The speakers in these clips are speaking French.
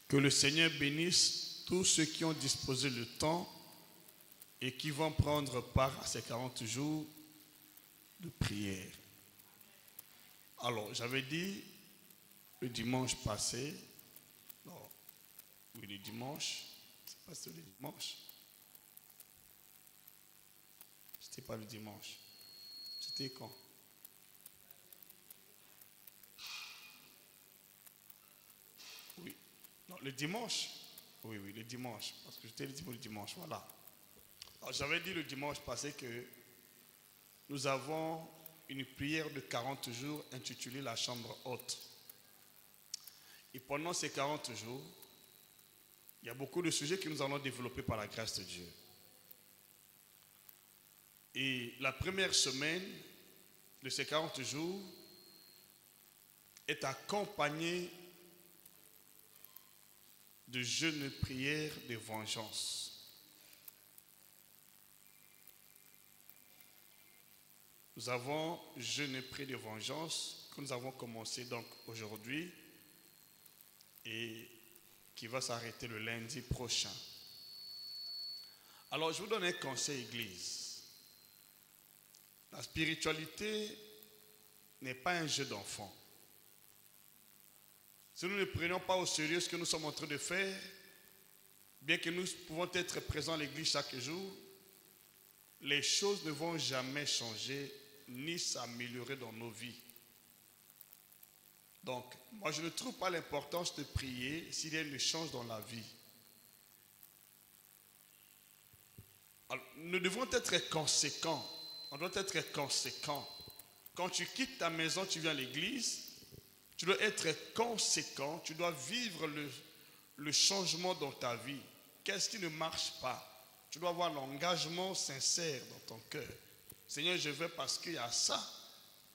Que le Seigneur bénisse tous ceux qui ont disposé le temps et qui vont prendre part à ces 40 jours de prière. Alors, j'avais dit le dimanche passé, non, oui, le dimanche, c'est pas le dimanche. C'était pas le dimanche. C'était quand? Oui. Non, le dimanche. Oui, le dimanche. Parce que j'étais dit pour le dimanche, voilà. Alors, j'avais dit le dimanche passé que nous avons une prière de 40 jours intitulée la chambre haute. Et pendant ces 40 jours, il y a beaucoup de sujets que nous allons développer par la grâce de Dieu. Et la première semaine de ces 40 jours est accompagnée de jeûnes et prières de vengeance. Nous avons jeûne et prière de vengeance que nous avons commencé donc aujourd'hui et qui va s'arrêter le lundi prochain. Alors je vous donne un conseil, Église. La spiritualité n'est pas un jeu d'enfant. Si nous ne prenons pas au sérieux ce que nous sommes en train de faire, bien que nous pouvons être présents à l'église chaque jour, les choses ne vont jamais changer ni s'améliorer dans nos vies. Donc, moi je ne trouve pas l'importance de prier s'il y a un échange dans la vie. Alors, nous devons être conséquents. On doit être conséquent. Quand tu quittes ta maison, tu viens à l'église, tu dois être conséquent, tu dois vivre le changement dans ta vie. Qu'est-ce qui ne marche pas? Tu dois avoir l'engagement sincère dans ton cœur. Seigneur, je veux parce qu'il y a ça.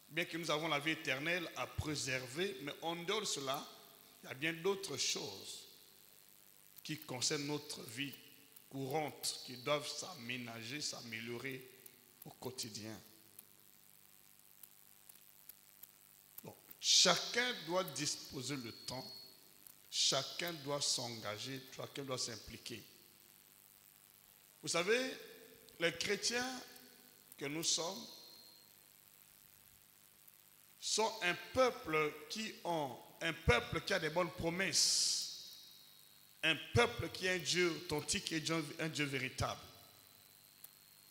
Bien que nous avons la vie éternelle à préserver, mais en dehors de cela, il y a bien d'autres choses qui concernent notre vie courante, qui doivent s'aménager, s'améliorer au quotidien. Donc, chacun doit disposer le temps, chacun doit s'engager, chacun doit s'impliquer. Vous savez, les chrétiens que nous sommes sont un peuple qui a des bonnes promesses, un peuple qui a un Dieu authentique et un Dieu véritable.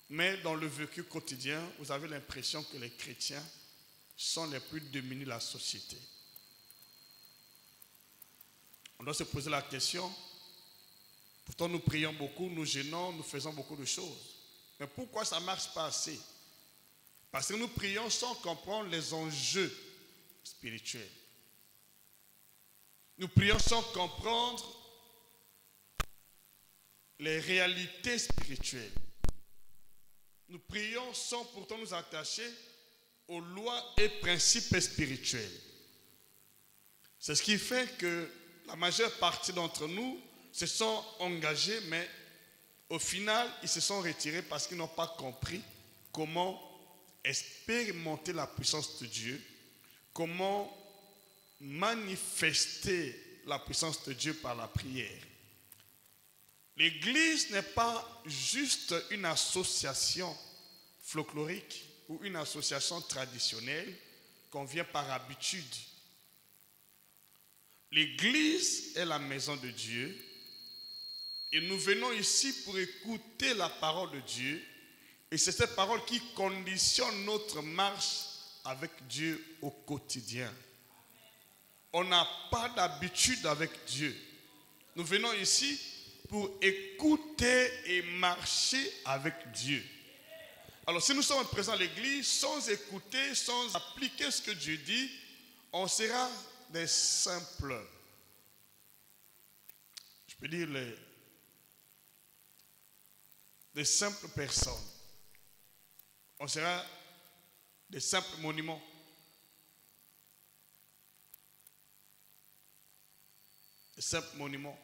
Mais dans le vécu quotidien, vous avez l'impression que les chrétiens sont les plus démunis de la société. On doit se poser la question, pourtant nous prions beaucoup, nous jeûnons, nous faisons beaucoup de choses. Mais pourquoi ça ne marche pas assez? Parce que nous prions sans comprendre les enjeux spirituels. Nous prions sans comprendre les réalités spirituelles. Nous prions sans pourtant nous attacher aux lois et principes spirituels. C'est ce qui fait que la majeure partie d'entre nous se sont engagés, mais au final, ils se sont retirés parce qu'ils n'ont pas compris comment expérimenter la puissance de Dieu, comment manifester la puissance de Dieu par la prière. L'église n'est pas juste une association folklorique ou une association traditionnelle qu'on vient par habitude. L'église est la maison de Dieu et nous venons ici pour écouter la parole de Dieu et c'est cette parole qui conditionne notre marche avec Dieu au quotidien. On n'a pas d'habitude avec Dieu. Nous venons ici pour écouter et marcher avec Dieu. Alors si nous sommes présents à l'église sans écouter, sans appliquer ce que Dieu dit, on sera des simples, je peux dire des simples personnes. On sera des simples monuments. Des simples monuments.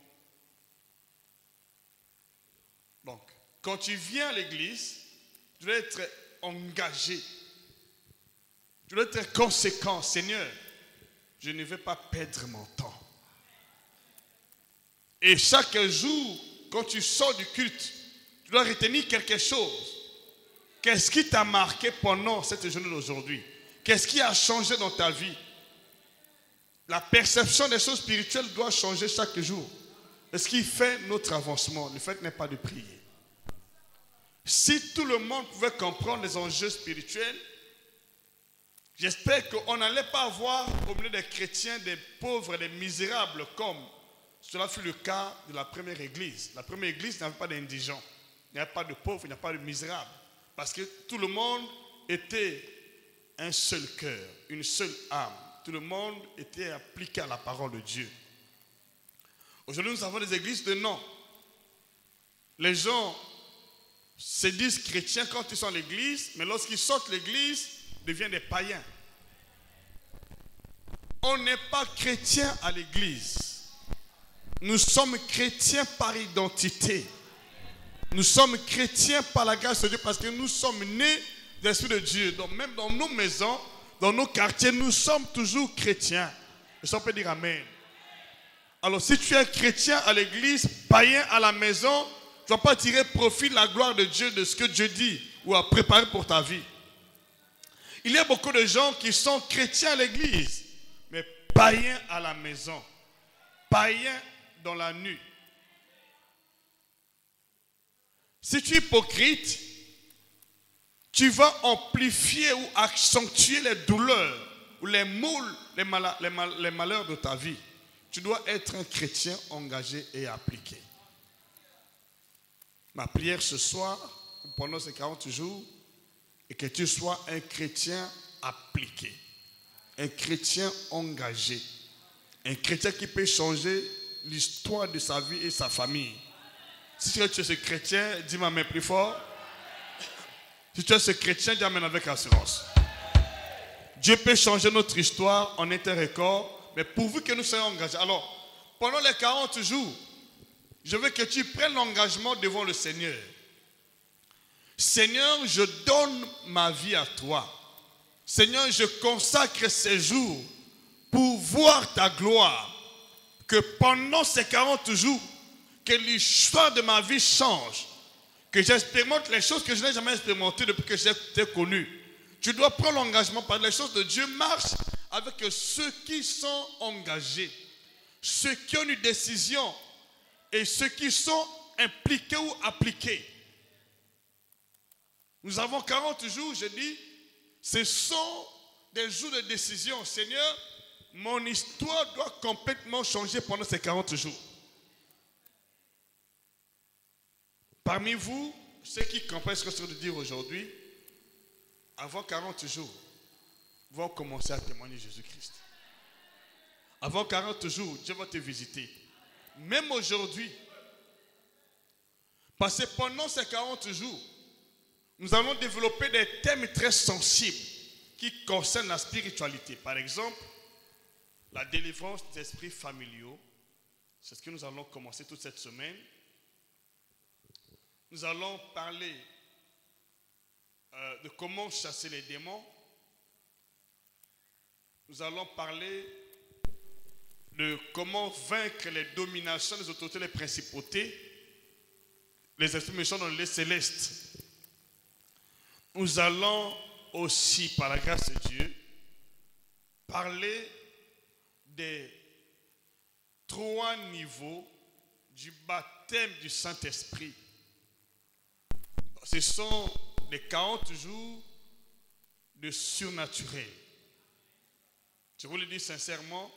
Donc, quand tu viens à l'église, tu dois être engagé. Tu dois être conséquent. Seigneur, je ne vais pas perdre mon temps. Et chaque jour, quand tu sors du culte, tu dois retenir quelque chose. Qu'est-ce qui t'a marqué pendant cette journée d'aujourd'hui? Qu'est-ce qui a changé dans ta vie? La perception des choses spirituelles doit changer chaque jour. Et ce qui fait notre avancement, le fait n'est pas de prier. Si tout le monde pouvait comprendre les enjeux spirituels, j'espère qu'on n'allait pas avoir au milieu des chrétiens des pauvres et des misérables comme cela fut le cas de la première église. La première église n'avait pas d'indigents, il n'y avait pas de pauvres, il n'y avait pas de misérables. Parce que tout le monde était un seul cœur, une seule âme. Tout le monde était appliqué à la parole de Dieu. Aujourd'hui, nous avons des églises de nom. Les gens se disent chrétiens quand ils sont à l'église, mais lorsqu'ils sortent de l'église, ils deviennent des païens. On n'est pas chrétien à l'église. Nous sommes chrétiens par identité. Nous sommes chrétiens par la grâce de Dieu parce que nous sommes nés de l'Esprit de Dieu. Donc même dans nos maisons, dans nos quartiers, nous sommes toujours chrétiens. Et ça, on peut dire amen. Alors si tu es chrétien à l'église, païen à la maison, tu ne vas pas tirer profit de la gloire de Dieu, de ce que Dieu dit ou a préparé pour ta vie. Il y a beaucoup de gens qui sont chrétiens à l'église, mais païens à la maison, païens dans la nuit. Si tu es hypocrite, tu vas amplifier ou accentuer les douleurs ou les maux, les malheurs de ta vie. Tu dois être un chrétien engagé et appliqué. Ma prière ce soir, pendant ces 40 jours, est que tu sois un chrétien appliqué, un chrétien engagé, un chrétien qui peut changer l'histoire de sa vie et sa famille. Si tu es ce chrétien, dis ma main plus fort. Si tu es ce chrétien, dis amen avec assurance. Dieu peut changer notre histoire en interrecord, mais pourvu que nous soyons engagés. Alors, pendant les 40 jours, je veux que tu prennes l'engagement devant le Seigneur. Seigneur, je donne ma vie à toi. Seigneur, je consacre ces jours pour voir ta gloire. Que pendant ces 40 jours, que l'histoire de ma vie change. Que j'expérimente les choses que je n'ai jamais expérimentées depuis que j'ai été connu. Tu dois prendre l'engagement parce que les choses de Dieu marchent avec ceux qui sont engagés. Ceux qui ont une décision et ceux qui sont impliqués ou appliqués. Nous avons 40 jours, je dis, ce sont des jours de décision. Seigneur, mon histoire doit complètement changer pendant ces 40 jours. Parmi vous, ceux qui comprennent ce que je suis en train de dire aujourd'hui, avant 40 jours, vont commencer à témoigner Jésus-Christ. Avant 40 jours, Dieu va te visiter. Même aujourd'hui, parce que pendant ces 40 jours, nous allons développer des thèmes très sensibles qui concernent la spiritualité. Par exemple, la délivrance des esprits familiaux. C'est ce que nous allons commencer toute cette semaine. Nous allons parler de comment chasser les démons. Nous allons parler de comment vaincre les dominations, les autorités, les principautés, les esprits méchants dans les célestes. Nous allons aussi, par la grâce de Dieu, parler des 3 niveaux du baptême du Saint-Esprit. Ce sont les 40 jours de surnaturel. Je vous le dis sincèrement,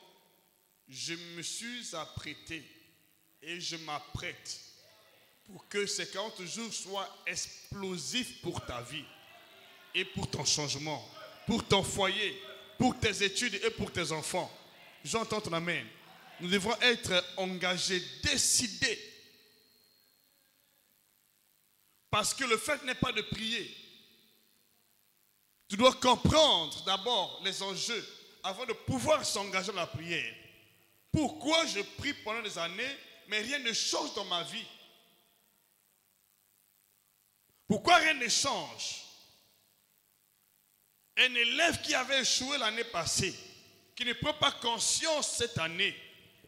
je me suis apprêté et je m'apprête pour que ces 40 jours soient explosifs pour ta vie et pour ton changement, pour ton foyer, pour tes études et pour tes enfants. J'entends ton amen. Nous devrons être engagés, décidés. Parce que le fait n'est pas de prier. Tu dois comprendre d'abord les enjeux avant de pouvoir s'engager dans la prière. Pourquoi je prie pendant des années, mais rien ne change dans ma vie? Pourquoi rien ne change? Un élève qui avait échoué l'année passée, qui ne prend pas conscience cette année,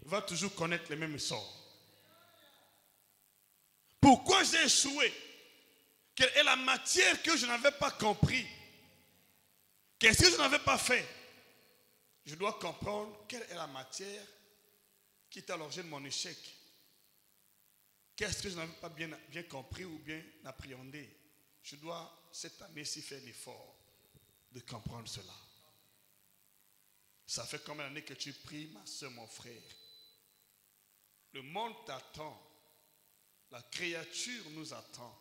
va toujours connaître les mêmes sorts. Pourquoi j'ai échoué? Quelle est la matière que je n'avais pas compris? Qu'est-ce que je n'avais pas fait? Je dois comprendre quelle est la matière qui est à l'origine de mon échec. Qu'est-ce que je n'avais pas bien compris ou bien appréhendé? Je dois cette année-ci faire l'effort de comprendre cela. Ça fait combien d'années que tu pries, ma soeur, mon frère? Le monde t'attend. La créature nous attend.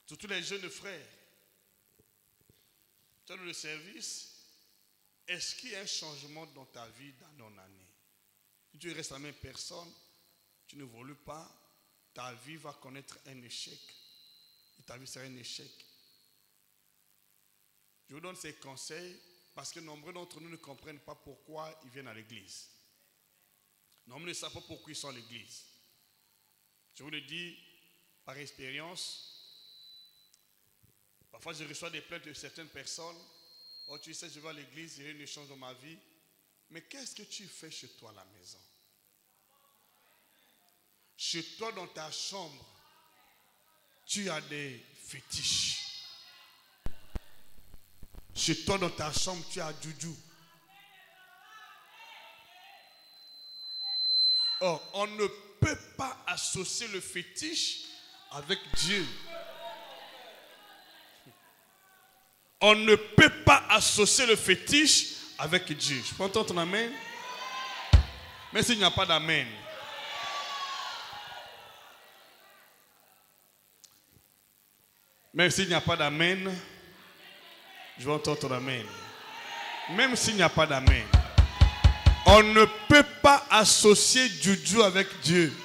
Surtout les jeunes frères. Tu as le service. Est-ce qu'il y a un changement dans ta vie d'année en année? Si tu restes la même personne, tu ne évolues pas, ta vie va connaître un échec. Et ta vie sera un échec. Je vous donne ces conseils parce que nombreux d'entre nous ne comprennent pas pourquoi ils viennent à l'église. Nombreux ne savent pas pourquoi ils sont à l'église. Je vous le dis par expérience. Parfois, je reçois des plaintes de certaines personnes. Oh, tu sais, je vais à l'église, il y a une échange dans ma vie. Mais qu'est-ce que tu fais chez toi à la maison? Chez toi, dans ta chambre, tu as des fétiches. Chez toi, dans ta chambre, tu as Juju. Or, on ne peut pas associer le fétiche avec Dieu. On ne peut pas associer le fétiche avec Dieu. Je peux entendre ton amen? Mais s'il n'y a pas d'amen. Même s'il n'y a pas d'amen, je vais entendre ton amen. Même s'il n'y a pas d'amen. On ne peut pas associer Juju avec Dieu.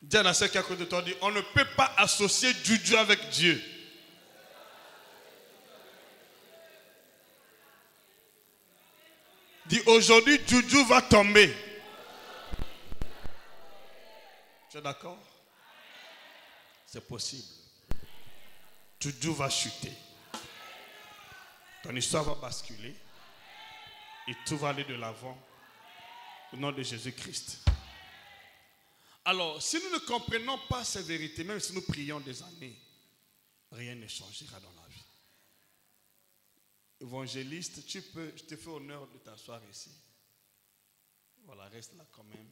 Dis à la sœur qui est à côté de toi, on ne peut pas associer Juju avec Dieu. Dis aujourd'hui, Juju va tomber. Tu es d'accord? C'est possible. Juju va chuter. Ton histoire va basculer. Et tout va aller de l'avant. Au nom de Jésus-Christ. Alors, si nous ne comprenons pas ces vérités, même si nous prions des années, rien ne changera dans la vie. Évangéliste, je te fais honneur de t'asseoir ici. Voilà, reste là quand même.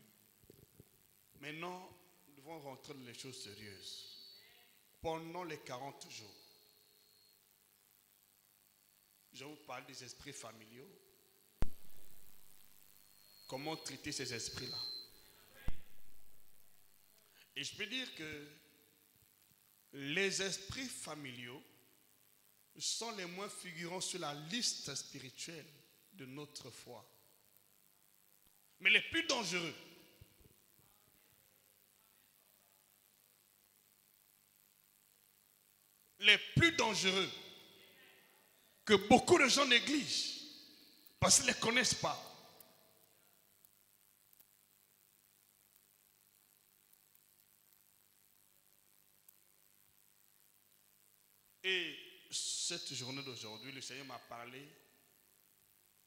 Maintenant, nous devons rentrer dans les choses sérieuses. Pendant les 40 jours, je vais vous parler des esprits familiaux. Comment traiter ces esprits-là? Et je peux dire que les esprits familiaux sont les moins figurants sur la liste spirituelle de notre foi. Mais les plus dangereux. Les plus dangereux que beaucoup de gens négligent parce qu'ils ne les connaissent pas. Et cette journée d'aujourd'hui, le Seigneur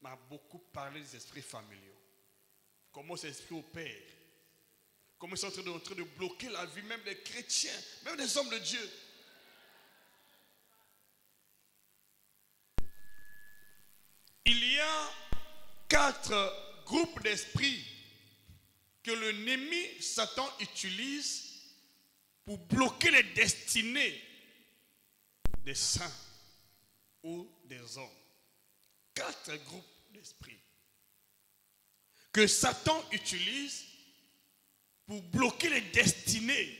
m'a beaucoup parlé des esprits familiaux. Comment ces esprits opèrent. Comment ils sont en train de bloquer la vie, même des chrétiens, même des hommes de Dieu. Il y a 4 groupes d'esprits que l'ennemi Satan utilise pour bloquer les destinées des saints ou des hommes. 4 groupes d'esprits que Satan utilise pour bloquer les destinées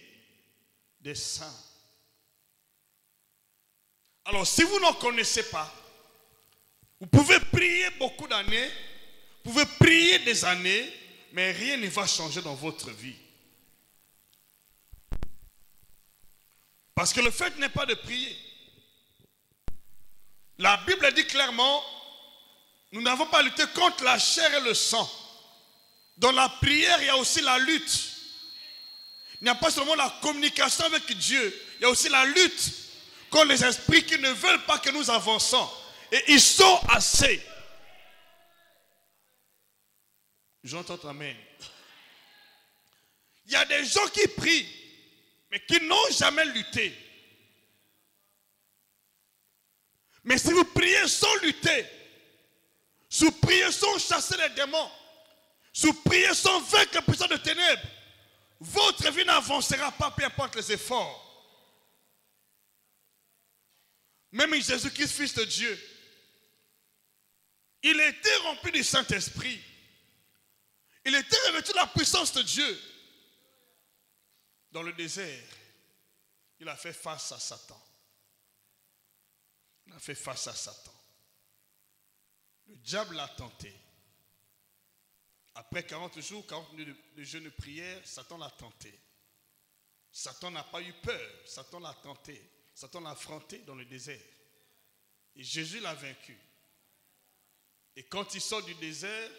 des saints. Alors, si vous n'en connaissez pas, vous pouvez prier beaucoup d'années, vous pouvez prier des années, mais rien ne va changer dans votre vie. Parce que le fait n'est pas de prier. La Bible dit clairement, nous n'avons pas lutté contre la chair et le sang. Dans la prière, il y a aussi la lutte. Il n'y a pas seulement la communication avec Dieu, il y a aussi la lutte Comme les esprits qui ne veulent pas que nous avancions. Et ils sont assez. J'entends amen. Il y a des gens qui prient, mais qui n'ont jamais lutté. Mais si vous priez sans lutter, si vous priez sans chasser les démons, si vous priez sans vaincre le puissant de ténèbres, votre vie n'avancera pas, peu importe les efforts. Même Jésus-Christ, Fils de Dieu, il était rempli du Saint-Esprit. Il était revêtu de la puissance de Dieu. Dans le désert, il a fait face à Satan. Il a fait face à Satan. Le diable l'a tenté. Après 40 jours, 40 minutes de jeûne et prière, Satan l'a tenté. Satan n'a pas eu peur. Satan l'a tenté. Satan l'a affronté dans le désert. Et Jésus l'a vaincu. Et quand il sort du désert,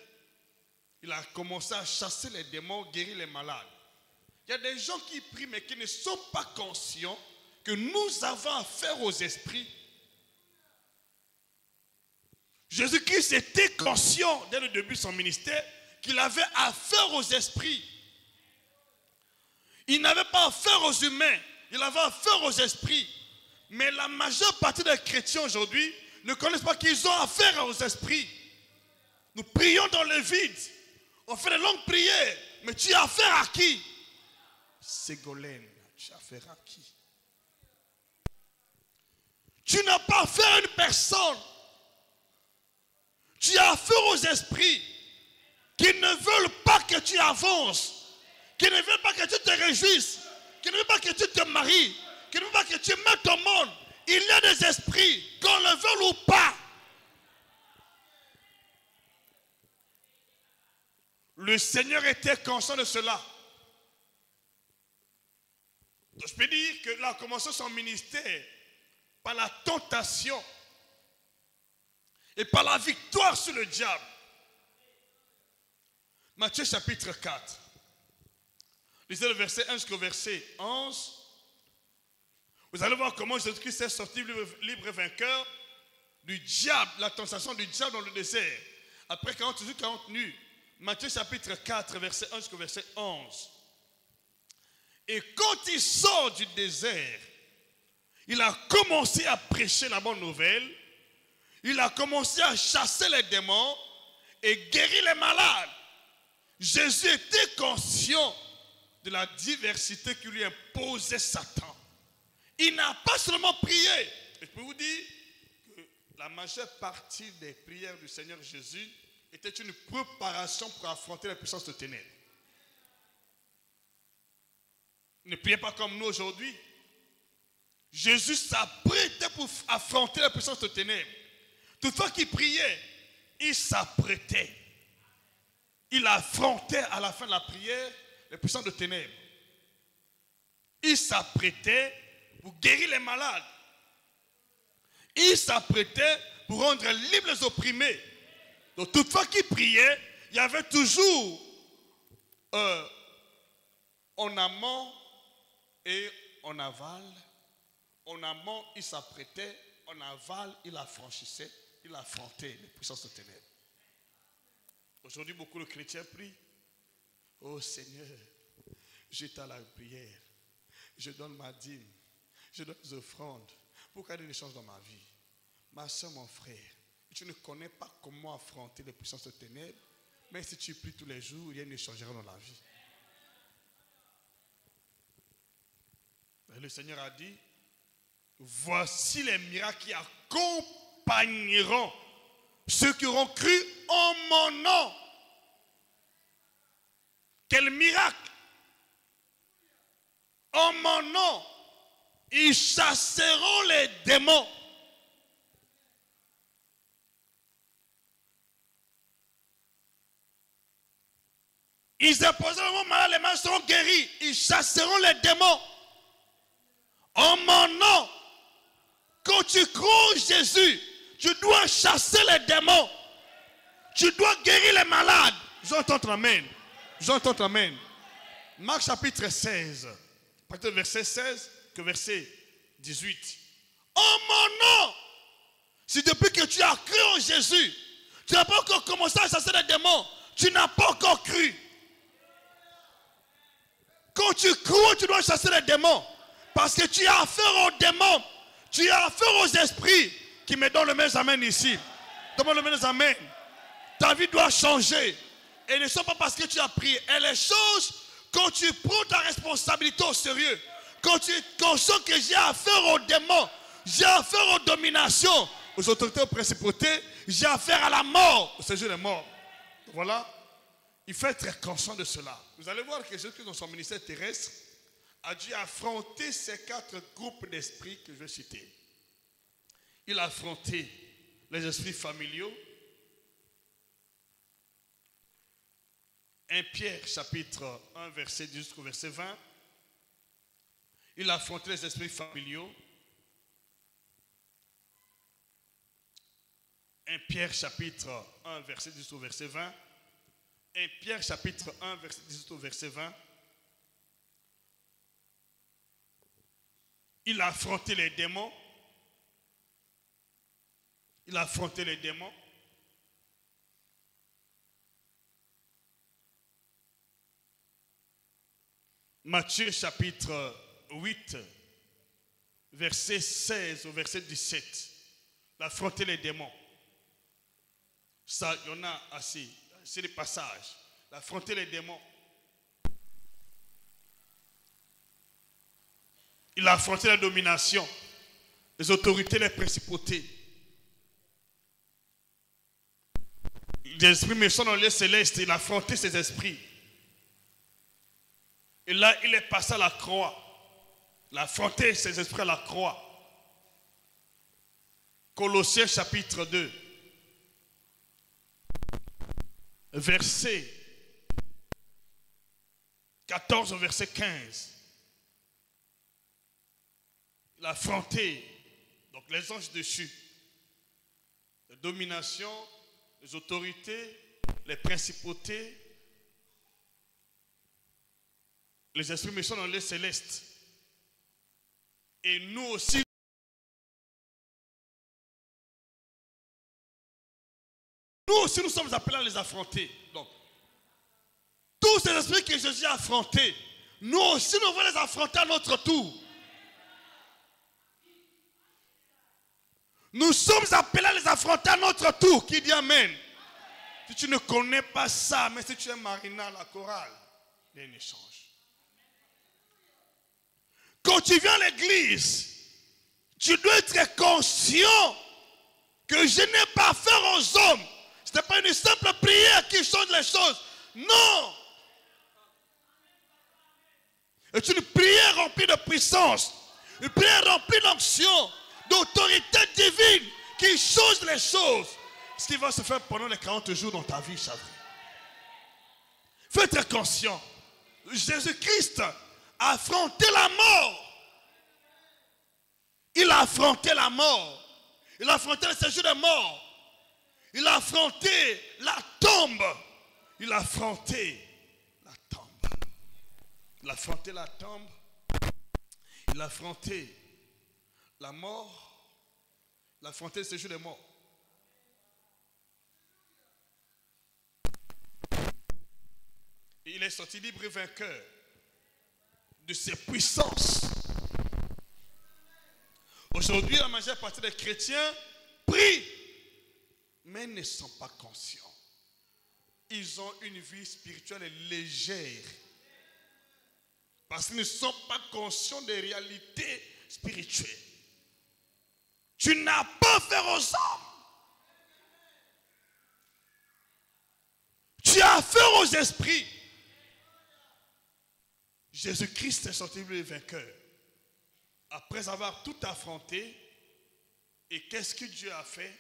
il a commencé à chasser les démons, guérir les malades. Il y a des gens qui prient mais qui ne sont pas conscients que nous avons affaire aux esprits. Jésus-Christ était conscient dès le début de son ministère qu'il avait affaire aux esprits. Il n'avait pas affaire aux humains, il avait affaire aux esprits. Mais la majeure partie des chrétiens aujourd'hui ne connaissent pas qu'ils ont affaire aux esprits. Nous prions dans le vide. On fait de longues prières. Mais tu as affaire à qui? Ségolène, tu as affaire à qui? Tu n'as pas affaire à une personne. Tu as affaire aux esprits qui ne veulent pas que tu avances, qui ne veulent pas que tu te réjouisses, qui ne veulent pas que tu te maries, qui ne veulent pas que tu mettes au monde. Il y a des esprits, qu'on le veuille ou pas. Le Seigneur était conscient de cela. Donc je peux dire que là a commencé son ministère par la tentation et par la victoire sur le diable. Matthieu chapitre 4. Lisez le verset 1 jusqu'au verset 11. Vous allez voir comment Jésus-Christ est sorti libre et vainqueur du diable, la tentation du diable dans le désert. Après 40 jours, 40 nuits. Matthieu chapitre 4, verset 1 jusqu'au verset 11. Et quand il sort du désert, il a commencé à prêcher la bonne nouvelle. Il a commencé à chasser les démons et guérir les malades. Jésus était conscient de la diversité qui lui imposait Satan. Il n'a pas seulement prié. Et je peux vous dire que la majeure partie des prières du Seigneur Jésus était une préparation pour affronter la puissance de ténèbres. Ne priez pas comme nous aujourd'hui. Jésus s'apprêtait pour affronter la puissance de ténèbres. Toutefois qu'il priait, il s'apprêtait. Il affrontait à la fin de la prière les puissances de ténèbres. Il s'apprêtait pour guérir les malades. Il s'apprêtait pour rendre libres les opprimés. Donc toutefois qu'il priait, il y avait toujours en amont et en aval. En amont, il s'apprêtait. En aval, il affranchissait. Il affrontait les puissances de ténèbres. Aujourd'hui, beaucoup de chrétiens prient. Oh Seigneur, j'étais à la prière. Je donne ma dîme. Je donne des offrandes. Pourquoi il y a des changes dans ma vie? Ma soeur, mon frère, tu ne connais pas comment affronter les puissances de ténèbres. Mais si tu pries tous les jours, rien ne changera dans la vie. Et le Seigneur a dit, voici les miracles qui accompagneront ceux qui auront cru en mon nom. Quel miracle! En mon nom, ils chasseront les démons. Ils imposeront mon malade, les mains seront guéris. Ils chasseront les démons. En mon nom, quand tu crois en Jésus, tu dois chasser les démons. Tu dois guérir les malades. J'entends ton amen. J'entends ton amen. Marc chapitre 16, à partir du verset 16 que verset 18. en mon nom. Si depuis que tu as cru en Jésus, tu n'as pas encore commencé à chasser les démons, tu n'as pas encore cru. Quand tu crois, tu dois chasser les démons. Parce que tu as affaire aux démons. Tu as affaire aux esprits qui me donnent le même amen ici. Donne-moi le même amen. Ta vie doit changer. Et ne sont pas parce que tu as prié. Et les choses, quand tu prends ta responsabilité au sérieux, quand tu es conscient que j'ai affaire aux démons, j'ai affaire aux dominations, aux autorités, aux principautés, j'ai affaire à la mort, au séjour des morts. Voilà. Il faut être conscient de cela. Vous allez voir que Jésus, dans son ministère terrestre, a dû affronter ces 4 groupes d'esprits que je vais citer. Il a affronté les esprits familiaux. 1 Pierre chapitre 1 verset 10 jusqu'au verset 20. Il a affronté les esprits familiaux. 1 Pierre chapitre 1 verset 10 au verset 20. 1 Pierre chapitre 1 verset 10 au verset 20. Il a affronté les démons. Il a affronté les démons. Matthieu chapitre 8, verset 16 au verset 17. Il a affronté les démons. Ça, il y en a assez. C'est des passages. Il a affronté les démons. Il a affronté la domination, les autorités, les principautés. Les esprits méchants dans les célestes, il a affronté ces esprits. Et là, il est passé à la croix. Il a affronté ces esprits à la croix. Colossiens chapitre 2. Verset 14 au verset 15. Il a affronté donc les anges dessus. La domination, les autorités, les principautés, les esprits méchants dans les célestes. Et nous aussi, nous sommes appelés à les affronter. Donc, tous ces esprits que Jésus a affrontés, nous aussi, nous devons les affronter à notre tour. Nous sommes appelés à les affronter à notre tour. Qui dit Amen? Si tu ne connais pas ça, mais si tu es Marina à la chorale, il y a un échange. Quand tu viens à l'église, tu dois être conscient que je n'ai pas affaire aux hommes. Ce n'est pas une simple prière qui change les choses. Non. C'est une prière remplie de puissance. Une prière remplie d'onction, d'autorité divine qui change les choses. Ce qui va se faire pendant les 40 jours dans ta vie, Chavri. Il faut être conscient. Jésus-Christ a affronté la mort. Il a affronté la mort. Il a affronté le séjour des morts. Il a affronté la tombe. Il a affronté la tombe. Il a affronté la tombe. Il a affronté la mort. Il a affronté le séjour des morts. Et il est sorti libre et vainqueur de ses puissances. Aujourd'hui, la majeure partie des chrétiens prient, mais ne sont pas conscients. Ils ont une vie spirituelle légère. Parce qu'ils ne sont pas conscients des réalités spirituelles. Tu n'as pas affaire aux hommes. Tu as affaire aux esprits. Jésus-Christ est sorti le vainqueur. Après avoir tout affronté, et qu'est-ce que Dieu a fait?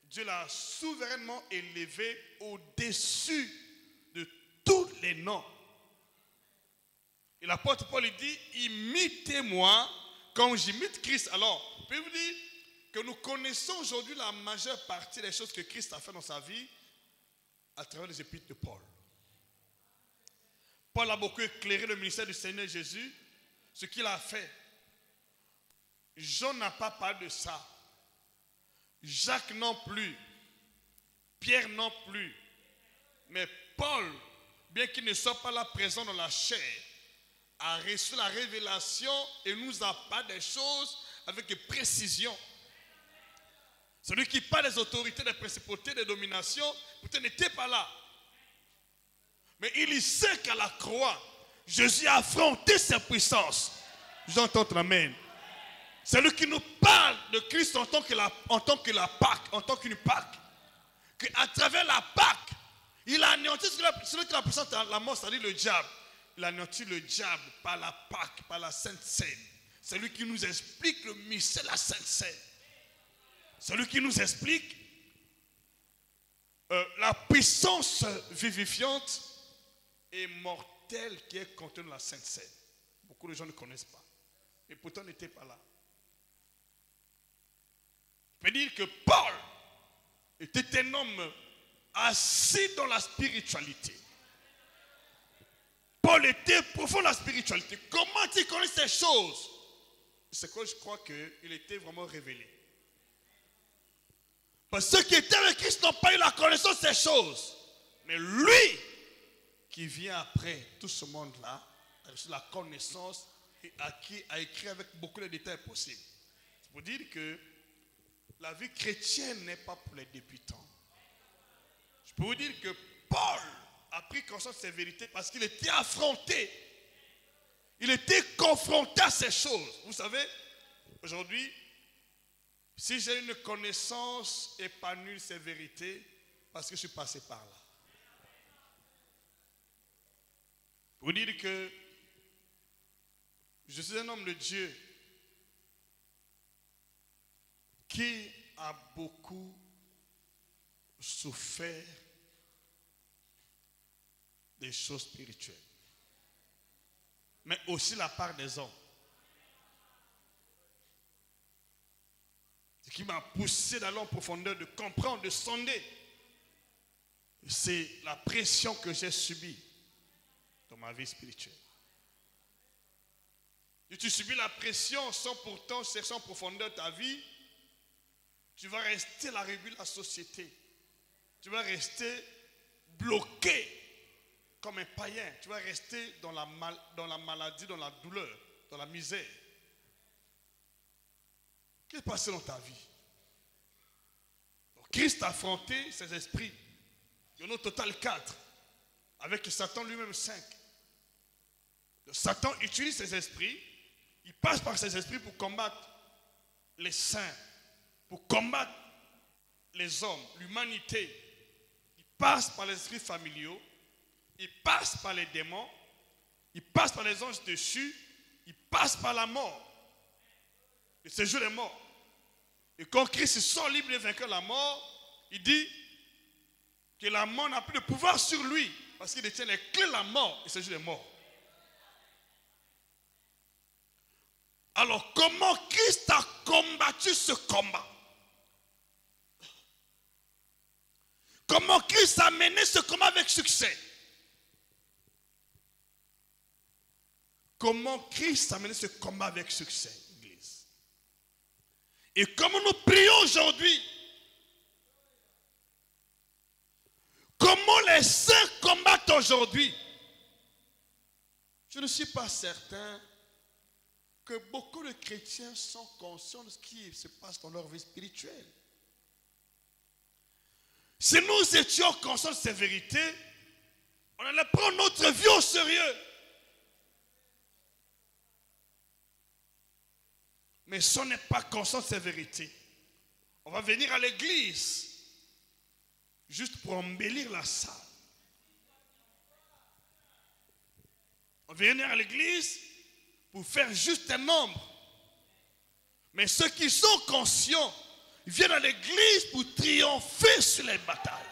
Dieu l'a souverainement élevé au-dessus de tous les noms. Et l'apôtre Paul dit, imitez-moi comme j'imite Christ. Alors, je peux vous dire que nous connaissons aujourd'hui la majeure partie des choses que Christ a fait dans sa vie à travers les épîtres de Paul. Paul a beaucoup éclairé le ministère du Seigneur Jésus, ce qu'il a fait. Jean n'a pas parlé de ça. Jacques non plus. Pierre non plus. Mais Paul, bien qu'il ne soit pas là présent dans la chair, a reçu la révélation et nous a parlé des choses avec précision. Celui qui parle des autorités, des principautés, des dominations, peut-être n'était pas là. Mais il sait qu'à la croix, Jésus a affronté ses puissances. J'entends ton amen. C'est lui qui nous parle de Christ en tant que la Pâque, en tant qu'une Pâque. Qu'à travers la Pâque, il a anéanti celui qui a la puissance de la mort, c'est-à-dire le diable. Il a anéanti le diable par la Pâque, par la Sainte Seine. C'est lui qui nous explique le mystère de la Sainte Seine. C'est lui qui nous explique la puissance vivifiante et mortelle qui est contenue dans la Sainte Seine. Beaucoup de gens ne connaissent pas. Et pourtant n'étaient pas là. Je peux dire que Paul était un homme assis dans la spiritualité. Paul était profond dans la spiritualité. Comment il connaît ces choses? C'est que je crois qu'il était vraiment révélé. Parce que ceux qui étaient avec Christ n'ont pas eu la connaissance de ces choses. Mais lui, qui vient après tout ce monde-là, a reçu la connaissance et a écrit avec beaucoup de détails possibles. C'est pour dire que la vie chrétienne n'est pas pour les débutants. Je peux vous dire que Paul a pris conscience de ces vérités parce qu'il était affronté. Il était confronté à ces choses. Vous savez, aujourd'hui, si j'ai une connaissance épanouie de ces vérités, parce que je suis passé par là. Pour dire que je suis un homme de Dieu qui a beaucoup souffert des choses spirituelles, mais aussi la part des hommes. Ce qui m'a poussé d'aller en profondeur, de comprendre, de sonder, c'est la pression que j'ai subie dans ma vie spirituelle. Si tu subis la pression sans pourtant chercher en profondeur ta vie, tu vas rester la régule de la société. Tu vas rester bloqué comme un païen. Tu vas rester dans la maladie, dans la douleur, dans la misère. Qu'est-ce qui est passé dans ta vie? Donc, Christ a affronté ses esprits. Il y en a au total 4. Avec Satan lui-même 5. Donc, Satan utilise ses esprits. Il passe par ses esprits pour combattre les saints, pour combattre les hommes, l'humanité. Il passe par les esprits familiaux. Il passe par les démons. Il passe par les anges déchus. Il passe par la mort. Le séjour est mort. Et quand Christ sort libre et vainqueur de la mort, il dit que la mort n'a plus de pouvoir sur lui parce qu'il détient les clés de la mort et le séjour est mort. Alors comment Christ a combattu ce combat? Comment Christ a mené ce combat avec succès? Comment Christ a mené ce combat avec succès, Église? Et comment nous prions aujourd'hui? Comment les saints combattent aujourd'hui? Je ne suis pas certain que beaucoup de chrétiens sont conscients de ce qui se passe dans leur vie spirituelle. Si nous étions conscients de ces vérités, on allait prendre notre vie au sérieux. Mais si on n'est pas conscient de ces vérités, on va venir à l'église juste pour embellir la salle. On va venir à l'église pour faire juste un nombre. Mais ceux qui sont conscients, ils viennent à l'église pour triompher sur les batailles.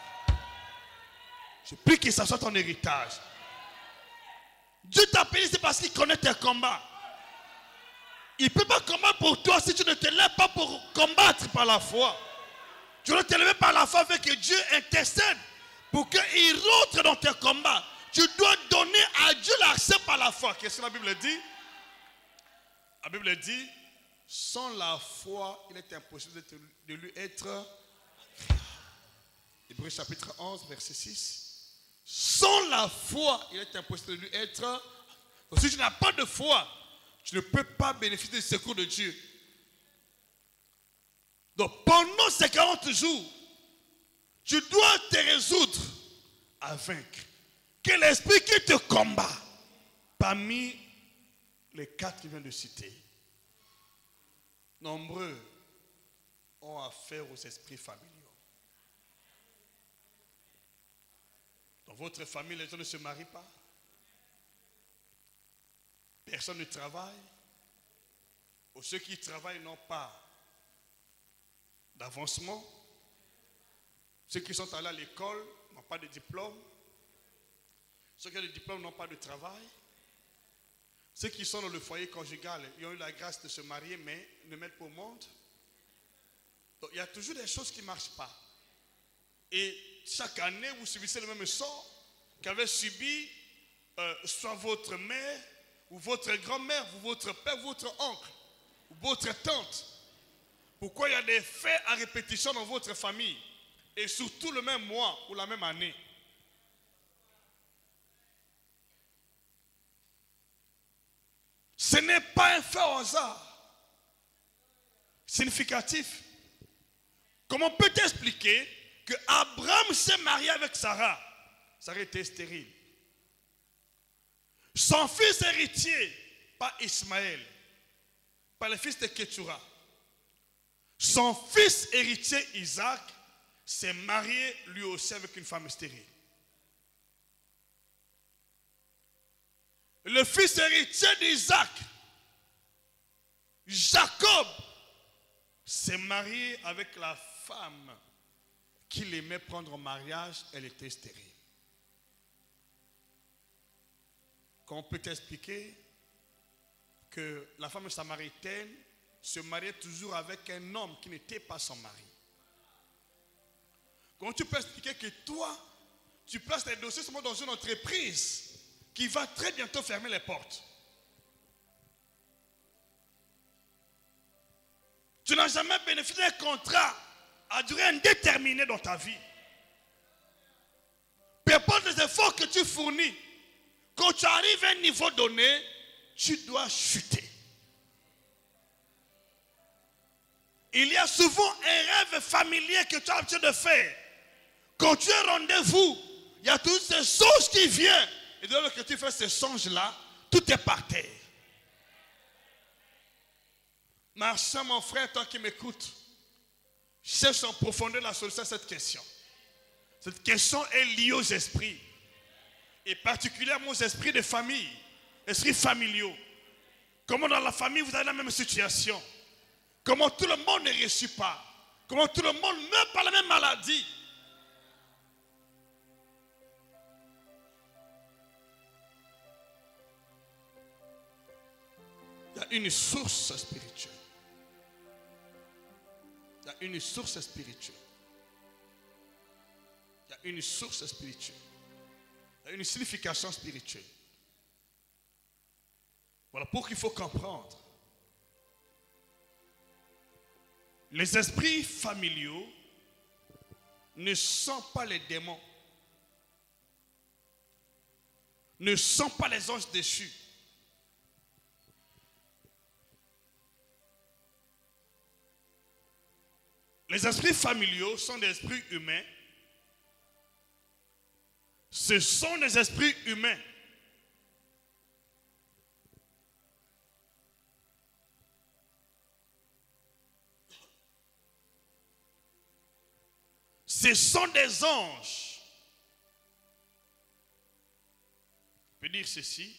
Je prie que ça soit ton héritage. Dieu t'a appelé, c'est parce qu'il connaît tes combats. Il ne peut pas combattre pour toi si tu ne te lèves pas pour combattre par la foi. Tu dois te lever par la foi avec que Dieu intercède pour qu'il rentre dans tes combats. Tu dois donner à Dieu l'accès par la foi. Qu'est-ce que la Bible dit? La Bible dit, Sans la foi, il est impossible de lui être. Hébreux chapitre 11, verset 6. Sans la foi, il est impossible de lui être. Donc, si tu n'as pas de foi, tu ne peux pas bénéficier du secours de Dieu. Donc pendant ces 40 jours, tu dois te résoudre à vaincre. Que l'esprit qui te combat, parmi les 4 qu'il vient de citer, nombreux ont affaire aux esprits familiaux. Dans votre famille, les gens ne se marient pas. Personne ne travaille. Ou ceux qui travaillent n'ont pas d'avancement. Ceux qui sont allés à l'école n'ont pas de diplôme. Ceux qui ont des diplômes n'ont pas de travail. Ceux qui sont dans le foyer conjugal, ils ont eu la grâce de se marier, mais ne mettent pas au monde. Donc, il y a toujours des choses qui ne marchent pas. Et chaque année, vous subissez le même sort qu'avait subi soit votre mère, ou votre grand-mère, ou votre père, ou votre oncle, ou votre tante. Pourquoi il y a des faits à répétition dans votre famille, et surtout le même mois ou la même année? Ce n'est pas un fait au hasard significatif. Comment on peut expliquer que Abraham s'est marié avec Sarah? Sarah était stérile. Son fils héritier, pas Ismaël, pas le fils de Ketura. Son fils héritier Isaac s'est marié lui aussi avec une femme stérile. Le fils héritier d'Isaac, Jacob, s'est marié avec la femme qu'il aimait prendre en mariage. Elle était stérile. Comment peut expliquer que la femme samaritaine se mariait toujours avec un homme qui n'était pas son mari? Comment tu peux expliquer que toi, tu places tes dossiers seulement dans une entreprise qui va très bientôt fermer les portes? Tu n'as jamais bénéficié d'un contrat à durée indéterminée dans ta vie. Peu importe les efforts que tu fournis, quand tu arrives à un niveau donné, tu dois chuter. Il y a souvent un rêve familier que tu as l'habitude de faire. Quand tu es rendez-vous, il y a toutes ces songes qui viennent. Et dès lors que tu fais ces songes-là, tout est par terre. Ma soeur, mon frère, toi qui m'écoutes, cherche en profondeur la solution à cette question. Cette question est liée aux esprits. Et particulièrement aux esprits de famille, esprits familiaux. Comment dans la famille vous avez la même situation? Comment tout le monde ne réussit pas? Comment tout le monde meurt par la même maladie? Il y a une source spirituelle. Il y a une source spirituelle. Il y a une source spirituelle. Il y a une signification spirituelle. Voilà pourquoi il faut comprendre. Les esprits familiaux ne sont pas les démons. Ne sont pas les anges déchus. Les esprits familiaux sont des esprits humains. Ce sont des esprits humains. Ce sont des anges. Je peux dire ceci.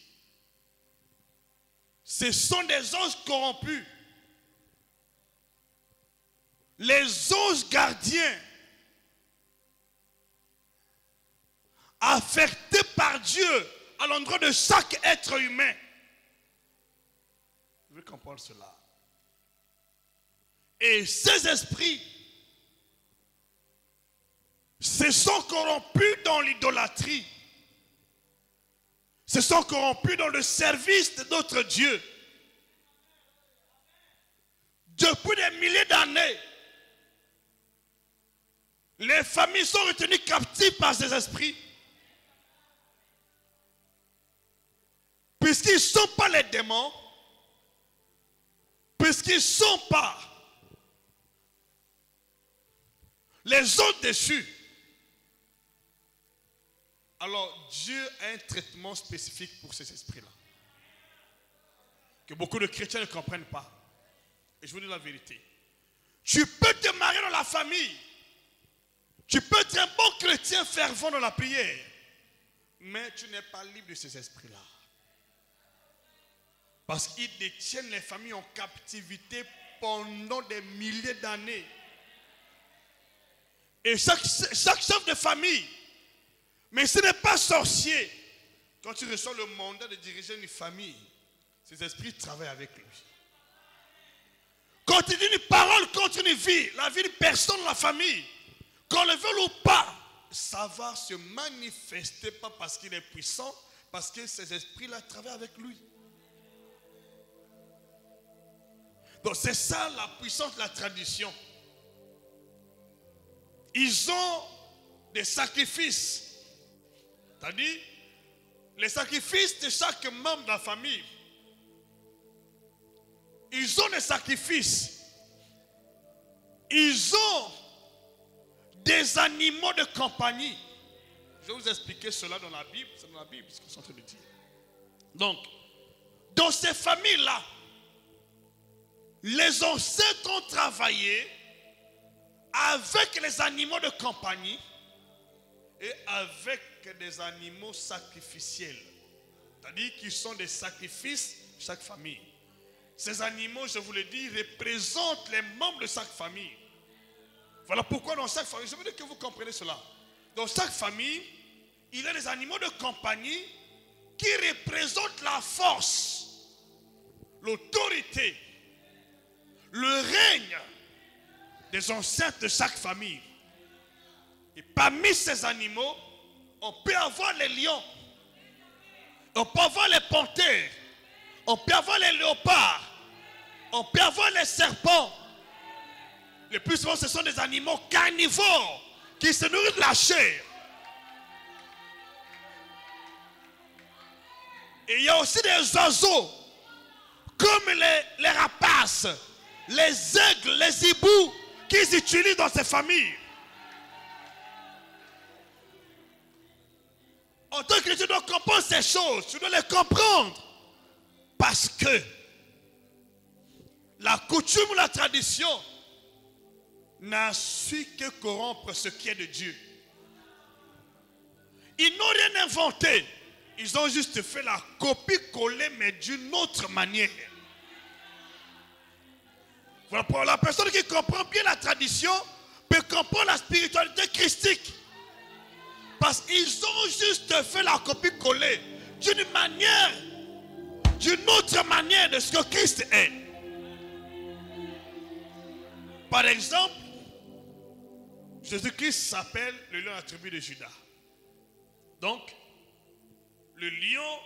Ce sont des anges corrompus. Les anges gardiens affectés par Dieu à l'endroit de chaque être humain. Vous devez comprendre cela. Et ces esprits se sont corrompus dans l'idolâtrie. Se sont corrompus dans le service de notre Dieu. depuis des milliers d'années, les familles sont retenues captives par ces esprits. Puisqu'ils ne sont pas les démons, puisqu'ils ne sont pas les autres déchus, alors Dieu a un traitement spécifique pour ces esprits-là. Que beaucoup de chrétiens ne comprennent pas. Et je vous dis la vérité. Tu peux te marier dans la famille. Tu peux être un bon chrétien fervent dans la prière. Mais tu n'es pas libre de ces esprits-là. Parce qu'ils détiennent les familles en captivité pendant des milliers d'années. Et chaque chef de famille, mais ce n'est pas sorcier. Quand tu reçois le mandat de diriger une famille, ces esprits travaillent avec lui. Quand il dit une parole contre une vie, la vie de personne dans la famille, qu'on le veuille ou pas, ça va se manifester, pas parce qu'il est puissant, parce que ces esprits-là travaillent avec lui. Donc c'est ça la puissance de la tradition. Ils ont des sacrifices. C'est-à-dire, les sacrifices de chaque membre de la famille. Ils ont des sacrifices. Ils ont des animaux de compagnie. Je vais vous expliquer cela dans la Bible. C'est dans la Bible ce que je suis en train de dire. Donc, dans ces familles-là, les ancêtres ont travaillé avec les animaux de compagnie et avec des animaux sacrificiels. C'est-à-dire qu'ils sont des sacrifices de chaque famille. Ces animaux, je vous le dis, représentent les membres de chaque famille. Voilà pourquoi dans chaque famille, je veux dire que vous comprenez cela. Dans chaque famille, il y a des animaux de compagnie qui représentent la force, l'autorité, le règne des ancêtres de chaque famille. Et parmi ces animaux, on peut avoir les lions, on peut avoir les panthères, on peut avoir les léopards, on peut avoir les serpents. Le plus souvent, ce sont des animaux carnivores qui se nourrissent de la chair. Et il y a aussi des oiseaux, comme les rapaces, les aigles, les hiboux, qu'ils utilisent dans ces familles. En tant que tu dois comprendre ces choses, tu dois les comprendre. Parce que la coutume ou la tradition n'a su que corrompre ce qui est de Dieu. Ils n'ont rien inventé. Ils ont juste fait la copie-coller, mais d'une autre manière. Voilà, pour la personne qui comprend bien la tradition peut comprendre la spiritualité christique. Parce qu'ils ont juste fait la copie-coller d'une manière, d'une autre manière de ce que Christ est. Par exemple, Jésus-Christ s'appelle le lion de la tribu de Juda. Donc, le lion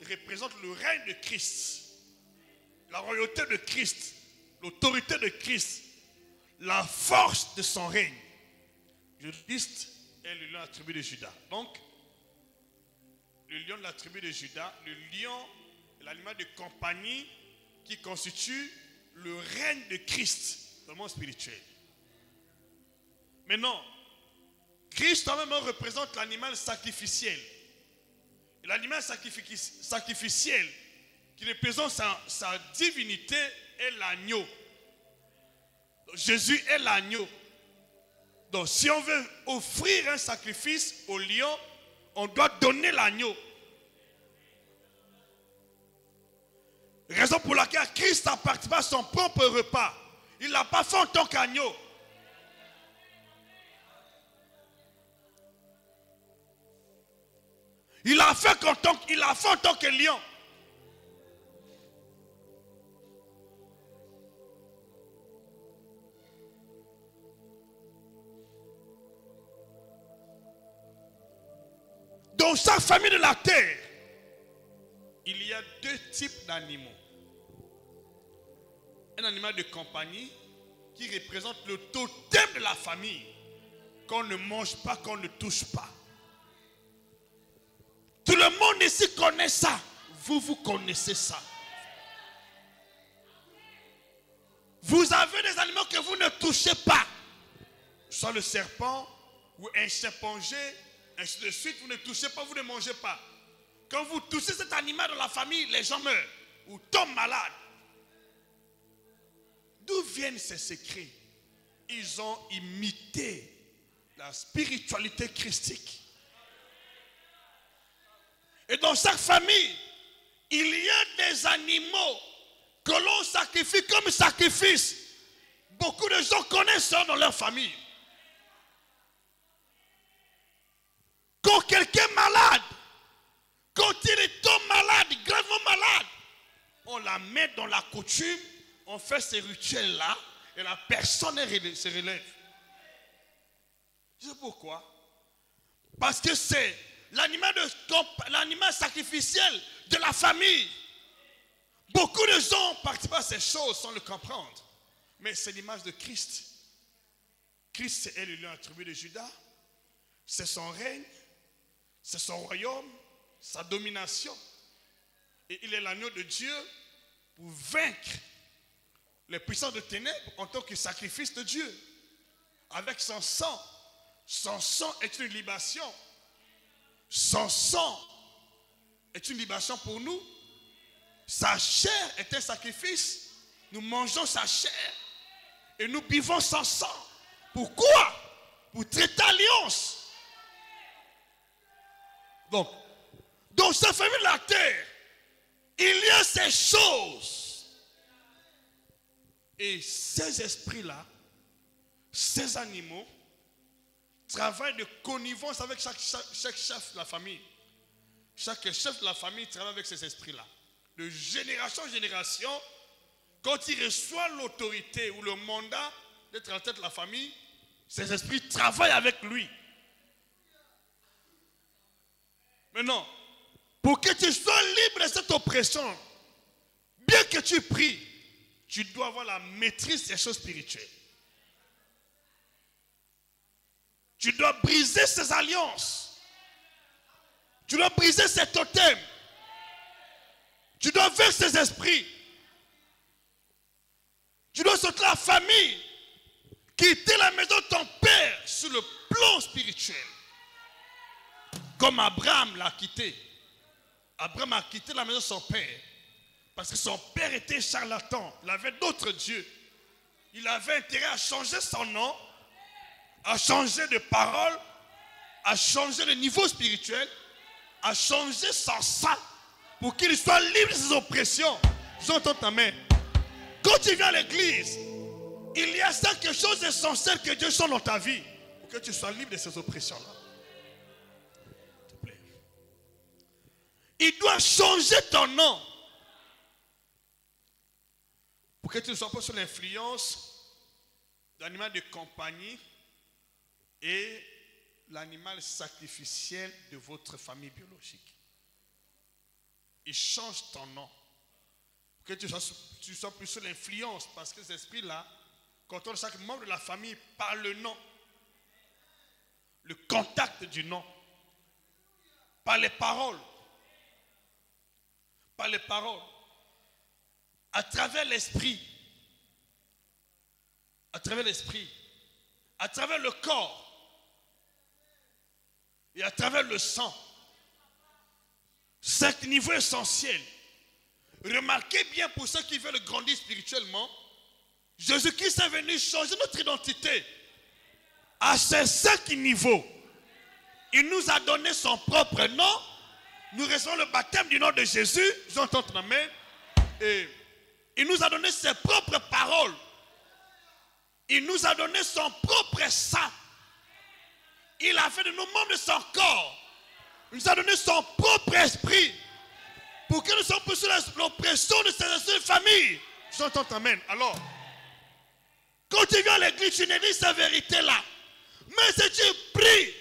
représente le règne de Christ, la royauté de Christ, l'autorité de Christ, la force de son règne. Jésus-Christ est le lion de la tribu de Juda. Donc, le lion de la tribu de Juda, le lion est l'animal de compagnie qui constitue le règne de Christ dans le monde spirituel. Maintenant, Christ en même temps représente l'animal sacrificiel. Et l'animal sacrificiel qui représente sa divinité est l'agneau. Jésus est l'agneau. Donc si on veut offrir un sacrifice au lion, on doit donner l'agneau. Raison pour laquelle Christ a participé à son propre repas. Il ne l'a pas fait en tant qu'agneau. Il l'a fait en tant que lion. Dans chaque famille de la terre, il y a deux types d'animaux. un animal de compagnie qui représente le totem de la famille, qu'on ne mange pas, qu'on ne touche pas. Tout le monde ici connaît ça. Vous connaissez ça. Vous avez des animaux que vous ne touchez pas. Soit le serpent ou un chimpanzé, ainsi de suite, vous ne touchez pas, vous ne mangez pas. Quand vous touchez cet animal dans la famille, les gens meurent ou tombent malades. D'où viennent ces secrets? Ils ont imité la spiritualité christique. Et dans chaque famille, il y a des animaux que l'on sacrifie comme sacrifice. Beaucoup de gens connaissent ça dans leur famille. Quand quelqu'un est malade, quand il tombe malade, gravement malade, on la met dans la coutume, on fait ces rituels-là, et la personne se relève. C'est pourquoi? Parce que c'est l'animal sacrificiel de la famille. Beaucoup de gens participent à ces choses sans le comprendre. Mais c'est l'image de Christ. Christ, c'est le lion attribué de Judas. C'est son règne, c'est son royaume, sa domination. Et il est l'agneau de Dieu pour vaincre les puissances de ténèbres en tant que sacrifice de Dieu. Avec son sang. Son sang est une libation. Son sang est une libation pour nous. Sa chair est un sacrifice. Nous mangeons sa chair et nous buvons son sang. Pourquoi? Pour traiter alliance. Donc, dans cette famille de la terre, il y a ces choses. Et ces esprits-là, ces animaux, travaillent de connivence avec chaque chef de la famille. Chaque chef de la famille travaille avec ces esprits-là. De génération en génération, quand il reçoit l'autorité ou le mandat d'être à la tête de la famille, ces esprits travaillent avec lui. Maintenant, pour que tu sois libre de cette oppression, bien que tu pries, tu dois avoir la maîtrise des choses spirituelles. Tu dois briser ces alliances. Tu dois briser ces totems. Tu dois vaincre ces esprits. Tu dois sortir la famille, quitter la maison de ton père sur le plan spirituel. Comme Abraham l'a quitté. Abraham a quitté la maison de son père. Parce que son père était charlatan. Il avait d'autres dieux. Il avait intérêt à changer son nom, à changer de parole, à changer de niveau spirituel, à changer son sang pour qu'il soit libre de ses oppressions. J'entends ta main. Quand tu viens à l'église, il y a quelque chose d'essentiel que Dieu change dans ta vie pour que tu sois libre de ces oppressions-là. S'il te plaît. Il doit changer ton nom pour que tu ne sois pas sous l'influence d'animal de compagnie et l'animal sacrificiel de votre famille biologique. Il change ton nom. Pour que tu sois plus sous l'influence. Parce que cet esprit-là contrôle chaque membre de la famille par le nom. Le contact du nom. Par les paroles. Par les paroles. À travers l'esprit. À travers l'esprit. À travers le corps. Et à travers le sang. 5 niveaux essentiels. Remarquez bien pour ceux qui veulent grandir spirituellement, Jésus-Christ est venu changer notre identité. À ces 5 niveaux, il nous a donné son propre nom. Nous recevons le baptême du nom de Jésus. J'entends ta main. Et il nous a donné ses propres paroles. Il nous a donné son propre sang. Il a fait de nous membres de son corps. Il nous a donné son propre esprit. Pour que nous soyons plus sous l'oppression de ces esprits de famille. J'entends ta main. Alors, quand tu viens à l'église, tu ne dis cette vérité-là. Mais si tu pries,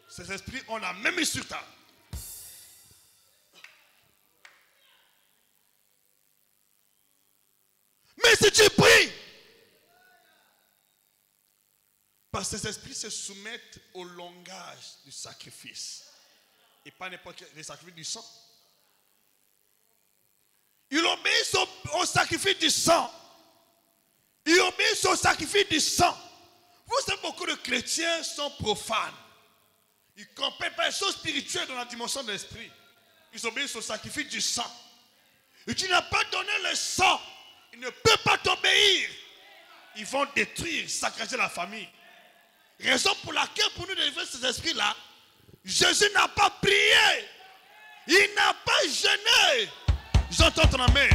ces esprits ont la même résultat. Mais si tu pries, Parce que ces esprits se soumettent au langage du sacrifice. Et pas n'importe quel sacrifice du sang. Ils obéissent au sacrifice du sang. Ils obéissent au sacrifice du sang. Vous savez, beaucoup de chrétiens sont profanes. Ils ne comprennent pas les choses spirituelles dans la dimension de l'esprit. Ils obéissent au sacrifice du sang. Et tu n'as pas donné le sang. Ils ne peuvent pas t'obéir. Ils vont détruire, saccager la famille. Raison pour laquelle, pour nous délivrer ces esprits-là, Jésus n'a pas prié. Il n'a pas jeûné. J'entends ton amen.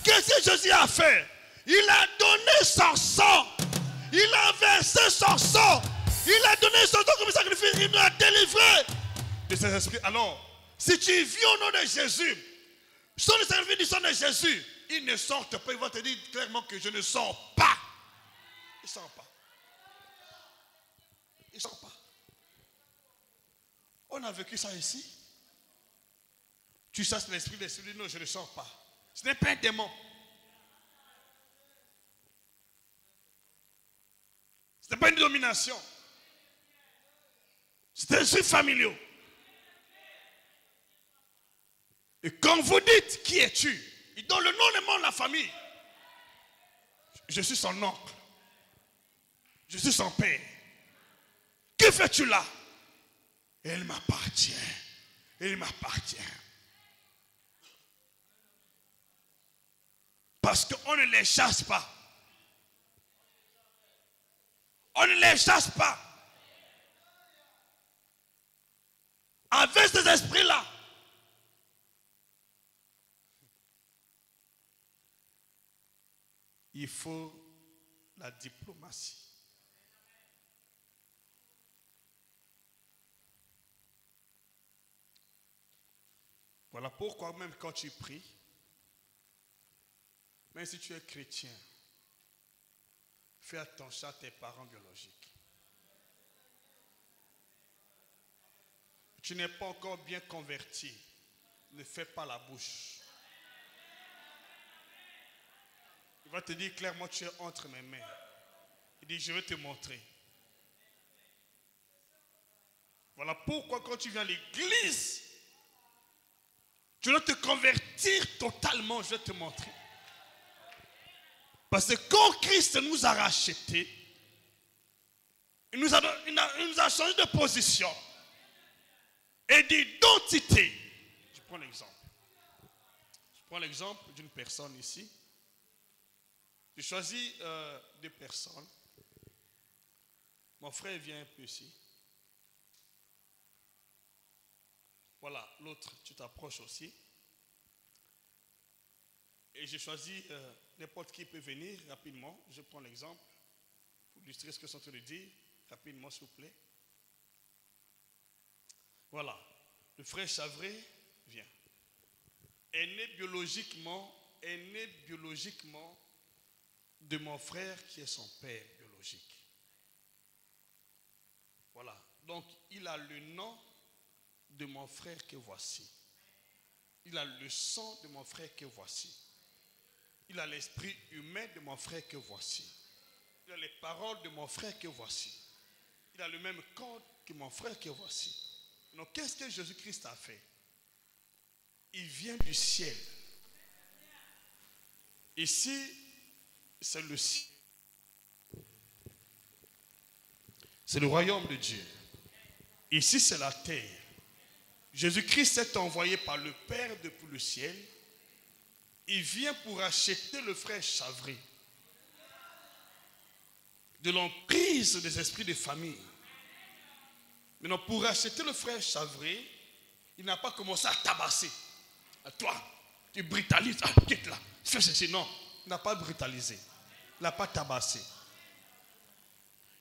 Qu'est-ce que Jésus a fait? Il a donné son sang. Il a versé son sang. Il a donné son sang comme sacrifice. Il nous a délivré de ces esprits. Alors, si tu vis au nom de Jésus, sur le sacrifice du sang de Jésus, ils ne sortent pas. Ils vont te dire clairement que je ne sors pas. Ils ne sortent pas. Ils ne sortent pas. On a vécu ça ici. Tu chasses l'esprit, l'esprit dit non, je ne sors pas. Ce n'est pas un démon. Ce n'est pas une domination. C'est un esprit familial. Et quand vous dites qui es-tu, il donne le nom, le nom de la famille. Je suis son oncle. Je suis son père. Que fais-tu là? Elle m'appartient. Il m'appartient. Parce qu'on ne les chasse pas. On ne les chasse pas. Avec ces esprits-là, il faut la diplomatie. Voilà pourquoi même quand tu pries, même si tu es chrétien, fais attention à tes parents biologiques. Tu n'es pas encore bien converti. Ne fais pas la bouche. Il va te dire clairement, tu es entre mes mains. Il dit, je vais te montrer. Voilà pourquoi quand tu viens à l'église, tu dois te convertir totalement, je vais te montrer. Parce que quand Christ nous a rachetés, il nous a changé de position et d'identité. Je prends l'exemple. Je prends l'exemple d'une personne ici. J'ai choisi deux personnes. Mon frère vient un peu ici. Voilà, l'autre, tu t'approches aussi. Et j'ai choisi, n'importe qui peut venir rapidement. Je prends l'exemple pour illustrer ce que je suis en train de dire. Rapidement, s'il vous plaît. Voilà, le frère Chavré vient. Est né biologiquement de mon frère qui est son père biologique. Voilà, donc il a le nom de mon frère que voici. Il a le sang de mon frère que voici. Il a l'esprit humain de mon frère que voici. Il a les paroles de mon frère que voici. Il a le même corps que mon frère que voici. Donc qu'est-ce que Jésus-Christ a fait? Il vient du ciel. Ici, c'est le ciel. C'est le royaume de Dieu. Ici, c'est la terre. Jésus-Christ est envoyé par le Père depuis le ciel. Il vient pour acheter le frère Chavré de l'emprise des esprits de famille. Maintenant, pour acheter le frère Chavré, il n'a pas commencé à tabasser. À toi, tu brutalises. Ah, quitte là. Fais ceci. Non, il n'a pas brutalisé. Il n'a pas tabassé.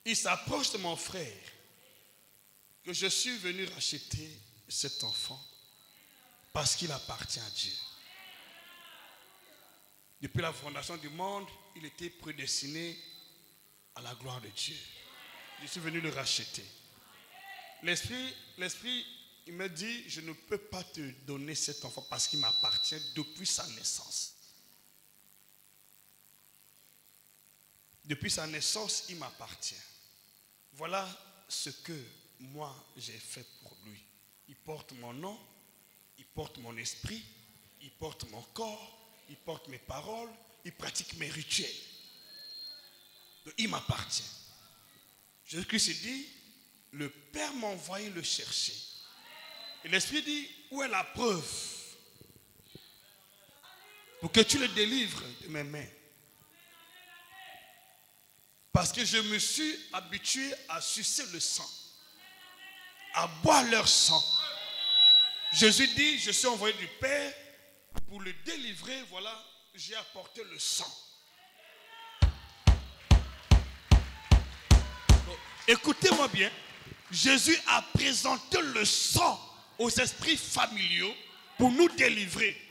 Il s'approche de mon frère que je suis venu racheter cet enfant parce qu'il appartient à Dieu. Depuis la fondation du monde, il était prédestiné à la gloire de Dieu. Je suis venu le racheter. L'esprit, il me dit, je ne peux pas te donner cet enfant parce qu'il m'appartient depuis sa naissance. Depuis sa naissance, il m'appartient. voilà ce que moi j'ai fait pour lui. Il porte mon nom, il porte mon esprit, il porte mon corps, il porte mes paroles, il pratique mes rituels. Donc, il m'appartient. Jésus-Christ dit, le Père m'a envoyé le chercher. Et l'Esprit dit, où est la preuve pour que tu le délivres de mes mains? Parce que je me suis habitué à sucer le sang, à boire leur sang. Jésus dit, je suis envoyé du Père pour le délivrer. Voilà, j'ai apporté le sang. Écoutez-moi bien, Jésus a présenté le sang aux esprits familiaux pour nous délivrer.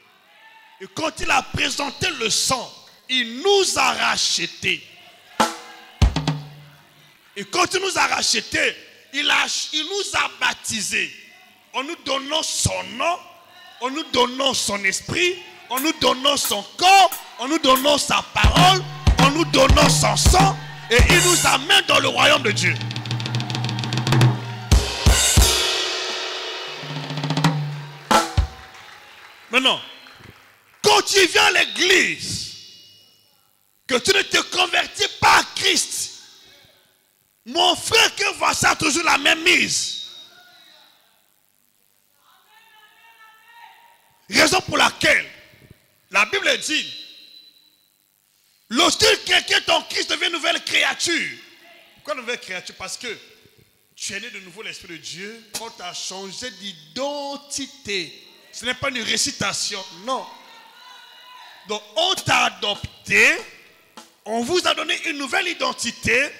Et quand il a présenté le sang, il nous a rachetés. Et quand il nous a rachetés, il nous a baptisés. En nous donnant son nom, en nous donnant son esprit, en nous donnant son corps, en nous donnant sa parole, en nous donnant son sang. Et il nous amène dans le royaume de Dieu. Maintenant, quand tu viens à l'église, que tu ne te convertis pas à Christ, mon frère, que voici toujours la même mise. Raison pour laquelle la Bible dit, lorsque quelqu'un est en Christ devient une nouvelle créature. Pourquoi nouvelle créature? Parce que tu es né de nouveau l'Esprit de Dieu. On t'a changé d'identité. Ce n'est pas une récitation, non. Donc on t'a adopté. On vous a donné une nouvelle identité.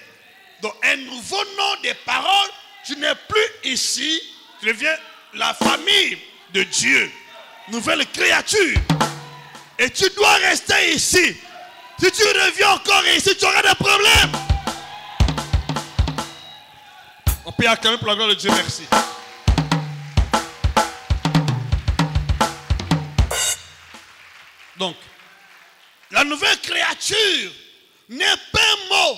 Donc un nouveau nom, des paroles. Tu n'es plus ici. Tu deviens la famille de Dieu. Nouvelle créature. Et tu dois rester ici. Si tu reviens encore ici, tu auras des problèmes. On peut acclamer pour la gloire de Dieu, merci. Donc, la nouvelle créature n'est pas un mot.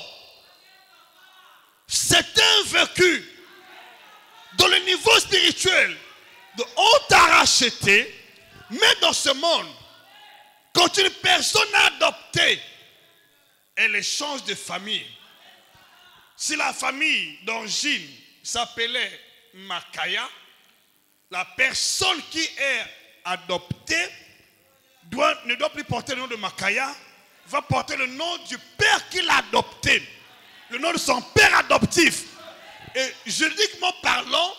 C'est un vécu. Dans le niveau spirituel, on t'a racheté, mais dans ce monde, quand une personne adoptée, elle change de famille. Si la famille d'origine s'appelait Makaya, la personne qui est adoptée ne doit plus porter le nom de Makaya, va porter le nom du père qui l'a adopté, le nom de son père adoptif. Et juridiquement parlant,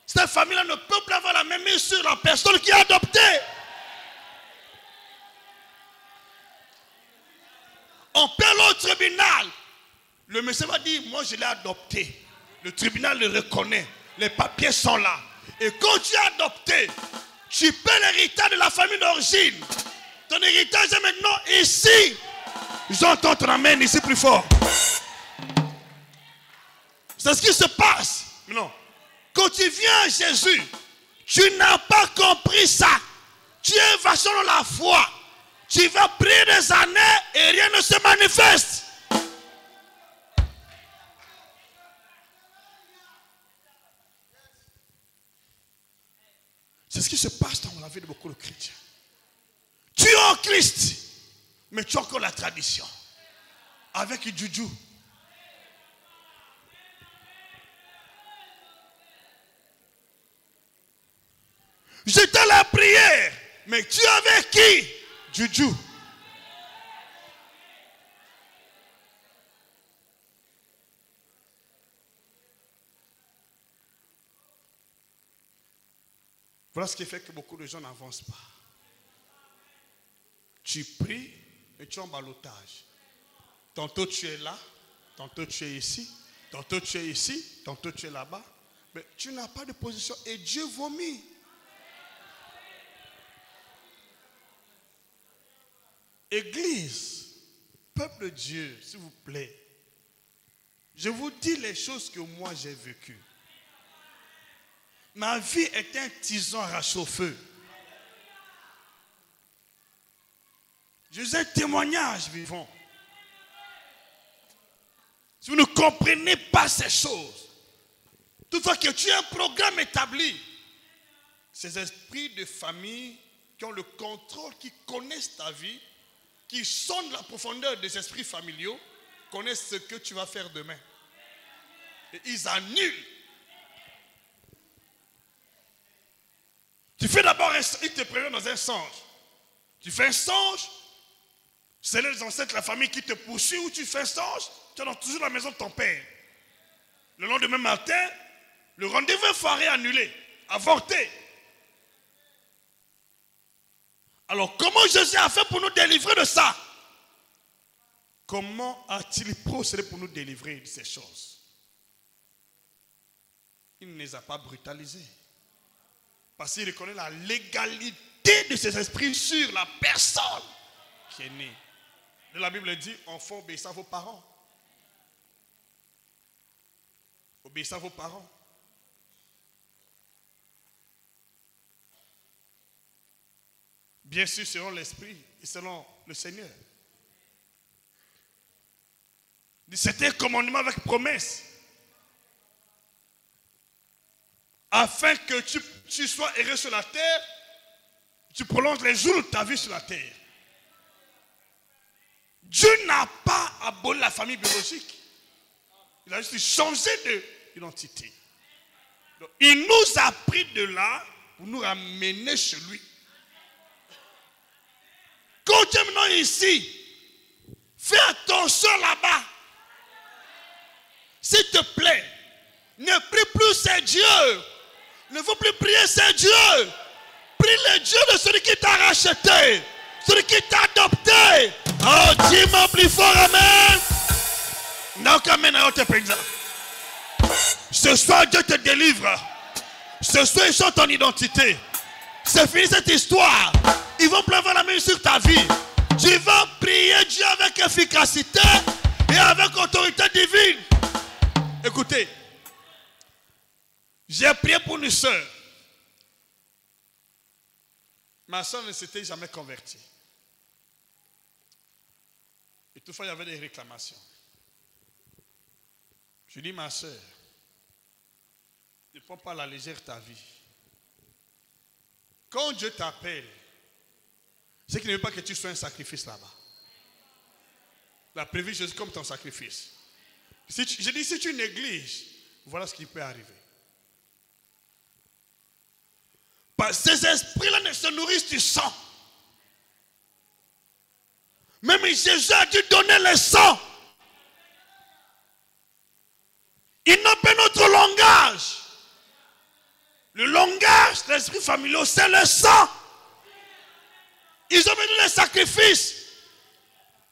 cette famille-là ne peut plus avoir la même mise sur la personne qui est adoptée. On perd au tribunal. Le monsieur va dire, moi je l'ai adopté. Le tribunal le reconnaît. Les papiers sont là. Et quand tu es adopté, tu perds l'héritage de la famille d'origine. Ton héritage est maintenant ici. J'entends ton amen ici plus fort. C'est ce qui se passe. Non. Quand tu viens à Jésus, tu n'as pas compris ça. Tu es vachement dans la foi. Tu vas prier des années et rien ne se manifeste. C'est ce qui se passe dans la vie de beaucoup de chrétiens. Tu es en Christ, mais tu as encore la tradition. Avec Juju. J'étais à la prière, mais tu es avec qui? Juju. Voilà ce qui fait que beaucoup de gens n'avancent pas. Tu pries et tu es en ballottage. Tantôt tu es là, tantôt tu es ici, tantôt tu es ici, tantôt tu es là-bas. Mais tu n'as pas de position et Dieu vomit. Église, peuple de Dieu, s'il vous plaît, je vous dis les choses que moi j'ai vécues. Ma vie est un tison arraché au feu. Je suis un témoignage vivant. Si vous ne comprenez pas ces choses, toutefois que tu as un programme établi, ces esprits de famille qui ont le contrôle, qui connaissent ta vie, qui sondent la profondeur des esprits familiaux, connaissent ce que tu vas faire demain. Et ils annulent. Tu fais d'abord ils te préviennent dans un songe. Tu fais un songe, c'est les ancêtres, la famille qui te poursuit, ou tu fais un songe, tu es toujours dans la maison de ton père. Le lendemain matin, le rendez-vous est foiré, annulé, avorté. Alors, comment Jésus a fait pour nous délivrer de ça? Comment a-t-il procédé pour nous délivrer de ces choses? Il ne les a pas brutalisés. Parce qu'il reconnaît la légalité de ces esprits sur la personne qui est née. La Bible dit, enfants, obéissez à vos parents. Obéissez à vos parents. Bien sûr, selon l'esprit et selon le Seigneur. C'était un commandement avec promesse. Afin que tu sois heureux sur la terre, tu prolonges les jours de ta vie sur la terre. Dieu n'a pas aboli la famille biologique. Il a juste changé d'identité. Il nous a pris de là pour nous ramener chez lui. Quand tu es maintenant ici, fais attention là-bas. S'il te plaît, ne prie plus, c'est Dieu. Ne faut plus prier, c'est Dieu. Prie le Dieu de celui qui t'a racheté, celui qui t'a adopté. Oh, dis-moi plus fort, amen. Ce soir, Dieu te délivre. Ce soir, ils sont ton identité. C'est fini cette histoire. Ils vont pleuvoir la main sur ta vie. Tu vas prier Dieu avec efficacité et avec autorité divine. Écoutez, j'ai prié pour une soeur. Ma soeur ne s'était jamais convertie. Et toutefois, il y avait des réclamations. Je dis, ma soeur, ne prends pas à la légère ta vie. Quand Dieu t'appelle, c'est qu'il ne veut pas que tu sois un sacrifice là-bas. Il a prévu Jésus comme ton sacrifice. Je dis, si tu négliges, voilà ce qui peut arriver. Parce que ces esprits-là ne se nourrissent du sang. Même Jésus a dû donner le sang. Ils n'ont pas notre langage. Le langage des esprits familiaux, c'est le sang. Ils ont besoin de sacrifices.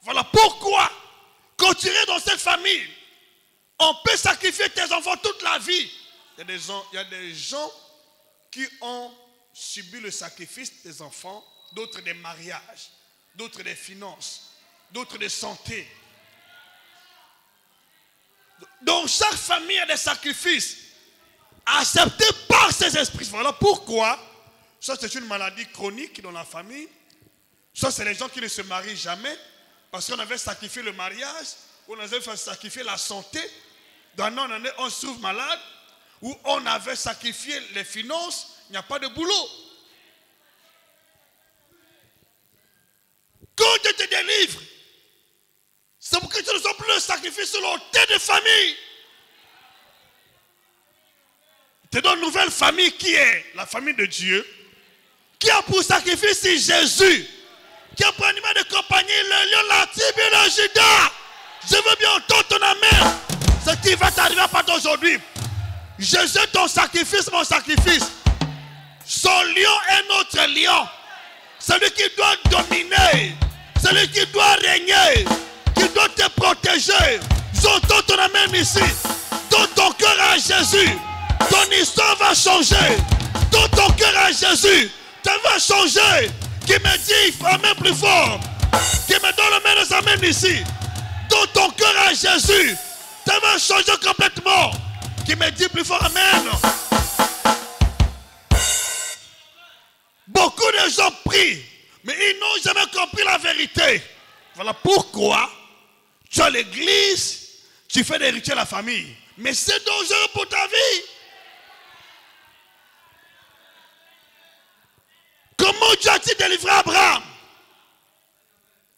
Voilà pourquoi, quand tu es dans cette famille, on peut sacrifier tes enfants toute la vie. Il y a des gens qui ont subi le sacrifice des enfants, d'autres des mariages, d'autres des finances, d'autres des santé. Dans chaque famille, il y a des sacrifices acceptés par ces esprits. Voilà pourquoi, soit c'est une maladie chronique dans la famille, soit c'est les gens qui ne se marient jamais, parce qu'on avait sacrifié le mariage, ou on avait sacrifié la santé. Dans une année, on se trouve malade, ou on avait sacrifié les finances, il n'y a pas de boulot. Quand Dieu te délivre, c'est pour que tu ne sois plus le sacrifice sur l'autel de famille. Il te donne une nouvelle famille qui est la famille de Dieu, qui a pour sacrifice Jésus, qui a pour animal de compagnie le lion, la tribu et le Juda. Je veux bien entendre ton amen. Ce qui va t'arriver à partir d'aujourd'hui. Jésus est ton sacrifice, mon sacrifice. Son lion est notre lion. Celui qui doit dominer, celui qui doit régner, qui doit te protéger. J'entends ton amen ici. Donne ton cœur à Jésus. Ton histoire va changer. Donne ton cœur à Jésus. Tu vas changer. Qui me dit amen plus fort. Qui me donne le même amen ici. Donne ton cœur à Jésus. Tu vas changer complètement. Qui me dit plus fort amen. Beaucoup de gens prient, mais ils n'ont jamais compris la vérité. Voilà pourquoi tu as l'église, Tu fais des rituels à la famille. Mais c'est dangereux pour ta vie. Comment Dieu a-t-il délivré Abraham?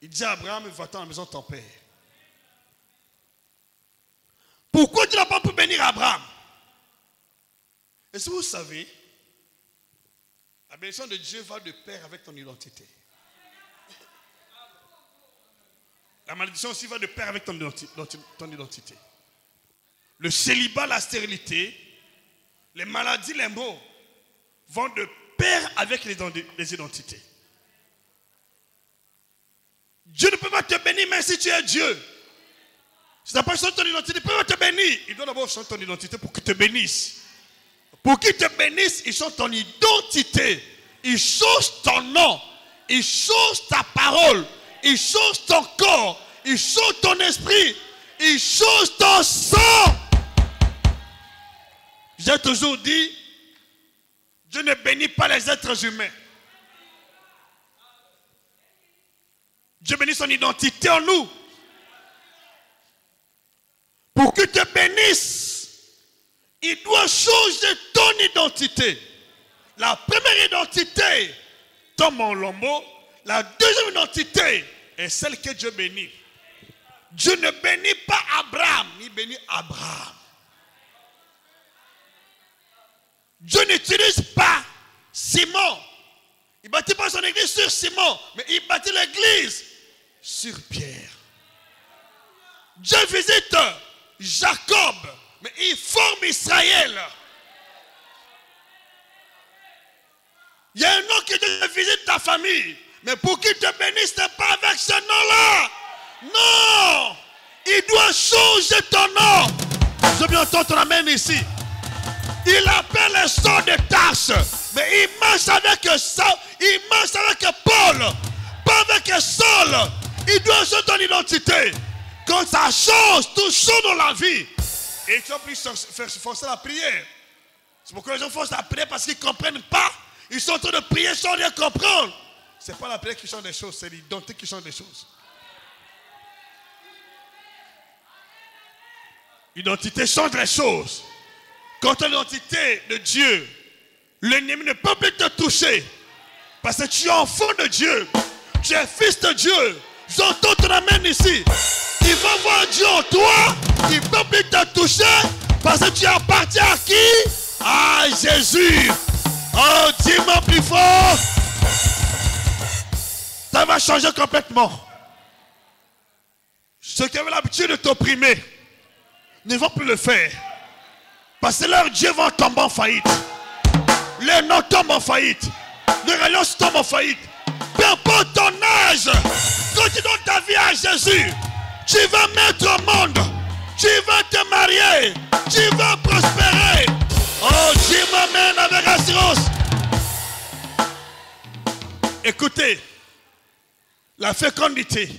Il dit à Abraham, va-t'en à la maison de ton père. Pourquoi Dieu n'a pas pu bénir Abraham? Est-ce que vous savez, la bénédiction de Dieu va de pair avec ton identité. La malédiction aussi va de pair avec ton identité. Le célibat, la stérilité, les maladies, les maux vont de pair avec les identités. Dieu ne peut pas te bénir même si tu es Dieu. Si tu n'as pas changé ton identité, il ne peut pas te bénir. Il doit d'abord changer ton identité pour qu'il te bénisse. Pour qu'il te bénisse, il change ton identité. Il change ton nom. Il change ta parole. Il change ton corps. Il change ton esprit. Il change ton sang. J'ai toujours dit, Dieu ne bénit pas les êtres humains. Dieu bénit son identité en nous. Pour qu'il te bénisse, il doit changer ton identité. La première identité tombe en lambeaux. La deuxième identité est celle que Dieu bénit. Dieu ne bénit pas Abraham, il bénit Abraham. Dieu n'utilise pas Simon. Il ne bâtit pas son église sur Simon, mais il bâtit l'église sur Pierre. Dieu visite Jacob, mais il forme Israël. Il y a un nom qui te visite ta famille, mais pour qu'il te bénisse, ce n'est pas avec ce nom-là. Non, il doit changer ton nom. Je veux entendre ton amen ici. Il appelle les sons de Tarse, mais il marche avec Saul, il marche avec Paul, pas avec Saul. Il doit changer ton identité. Quand ça change, tout change dans la vie. Et tu vas plus faire forcer la prière. C'est pourquoi les gens forcent la prière parce qu'ils ne comprennent pas. Ils sont en train de prier sans rien comprendre. Ce n'est pas la prière qui change des choses, c'est l'identité qui change des choses. L'identité change les choses. Quand tu as l'identité de Dieu, l'ennemi ne peut plus te toucher. Parce que tu es enfant de Dieu. Tu es fils de Dieu. J'entends ton amen ici. Il va voir Dieu en toi. Il ne peut plus te toucher. Parce que tu appartiens à qui? À Jésus. Oh, dis-moi plus fort. Ça va changer complètement. Ceux qui avaient l'habitude de t'opprimer ne vont plus le faire. Parce que leur Dieu va tomber en faillite. Les noms tombent en faillite. Les alliances tombent en faillite. Peu importe ton âge, quand tu donnes ta vie à Jésus, tu vas mettre au monde. Tu vas te marier. Tu vas prospérer. Oh, Dieu m'amène avec assurance. Écoutez, la fécondité,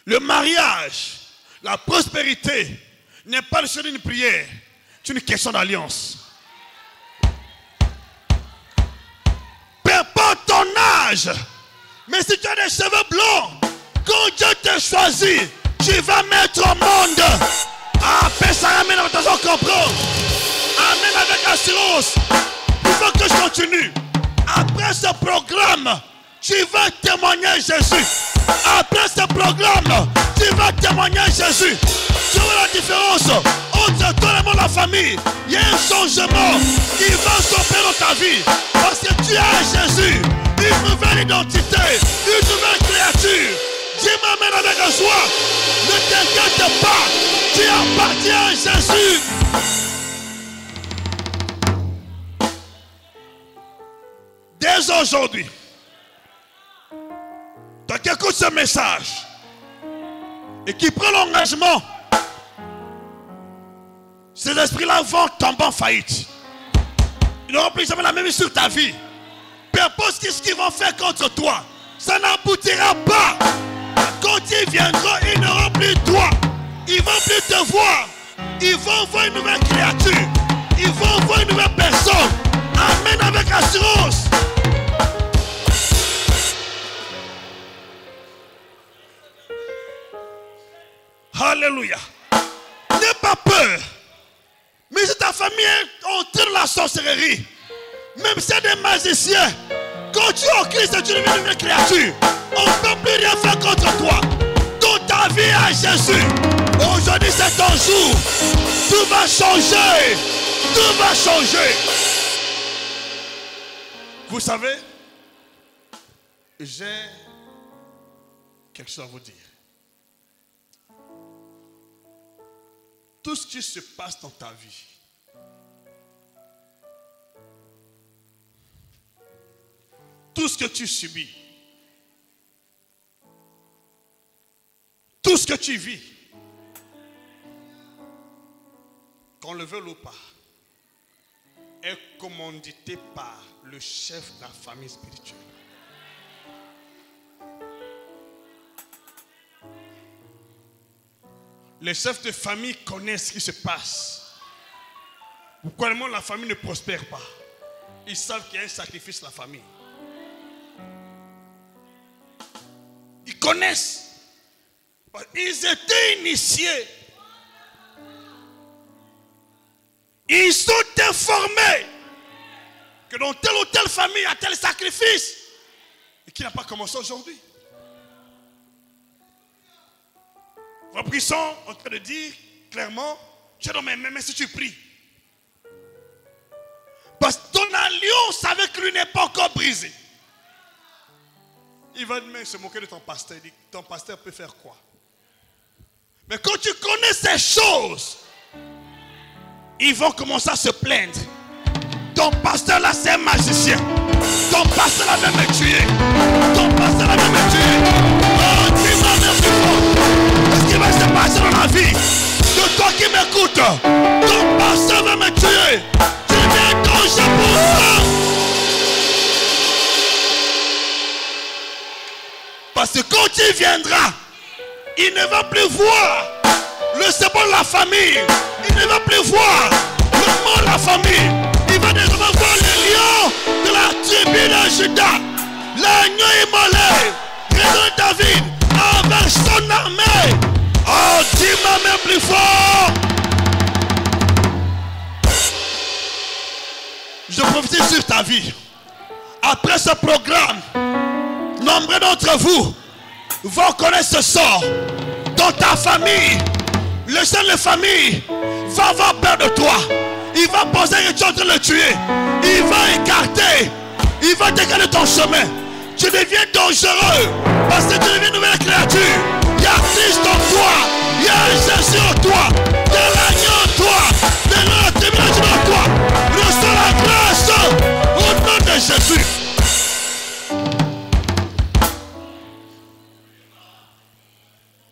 le mariage, la prospérité n'est pas le sujet d'une prière. C'est une question d'alliance. Peu importe ton âge, mais si tu as des cheveux blancs, quand Dieu t'a choisi, tu vas mettre au monde. Ah, fais ça, amen, avec ta façon de comprendre. Amen avec assurance. Il faut que je continue. Après ce programme, tu vas témoigner Jésus. Après ce programme, tu vas témoigner Jésus. Tu vois la différence entre toi et la famille. Il y a un changement qui va s'opérer dans ta vie. Parce que tu as Jésus, une nouvelle identité, une nouvelle créature. Dieu m'amène avec joie. Ne t'inquiète pas, tu appartiens à Jésus. Dès aujourd'hui, toi qui écoutes ce message et qui prend l'engagement, ces esprits-là vont tomber en faillite. Ils n'auront plus jamais la même vie sur ta vie. Peu importe ce qu'ils vont faire contre toi, ça n'aboutira pas. Quand ils viendront, ils n'auront plus toi. Ils vont plus te voir. Ils vont voir une nouvelle créature. Ils vont voir une nouvelle personne. Amen avec assurance. Alléluia. pas peur. Mais si ta famille est entrée dans la sorcellerie, même si c'est des magiciens, quand tu es en Christ, tu deviens une nouvelle créature. On ne peut plus rien faire contre toi. Toute ta vie à Jésus. Aujourd'hui, c'est ton jour. Tout va changer. Tout va changer. Vous savez, j'ai quelque chose à vous dire. Tout ce qui se passe dans ta vie, tout ce que tu subis, tout ce que tu vis, qu'on le veuille ou pas, est commandité par le chef de la famille spirituelle. Les chefs de famille connaissent ce qui se passe. Pourquoi la famille ne prospère pas? Ils savent qu'il y a un sacrifice de la famille. Ils connaissent. Ils étaient initiés. Ils sont informés que dans telle ou telle famille, il y a tel sacrifice. Et qui n'a pas commencé aujourd'hui. Ils sont en train de dire clairement, tu es dans mes mains si tu pries. Parce que ton alliance avec lui n'est pas encore brisée. Il va même se moquer de ton pasteur. Il dit, ton pasteur peut faire quoi? Mais quand tu connais ces choses, ils vont commencer à se plaindre. Ton pasteur là c'est un magicien. Ton pasteur là veut me tuer. Ton pasteur là veut me tuer. Oh, dis-moi même plus fort. Ce qui va se passer dans la vie de toi qui m'écoutes, ton pasteur va me tuer. Tu viens danger pour ça. Parce que quand il viendra, il ne va plus voir le symbole de la famille. Il ne va plus voir le mot de la famille. Il va désormais voir les lions de la tribu de Juda. L'agneau immolé, Rédon David, avec son armée. Oh, dis-moi même plus fort. Je prophétise sur ta vie. Après ce programme, nombreux d'entre vous vont connaître ce sort. Dans ta famille, le chef de famille va avoir peur de toi. Il va penser que tu es en train de le tuer. Il va écarter. Il va décaler ton chemin. Tu deviens dangereux parce que tu deviens une nouvelle créature. Il y a Christ en toi. Il y a Jésus en toi. Il y a l'agneau en toi. Il y a la tribulation en toi. Reçois la grâce au nom de Jésus.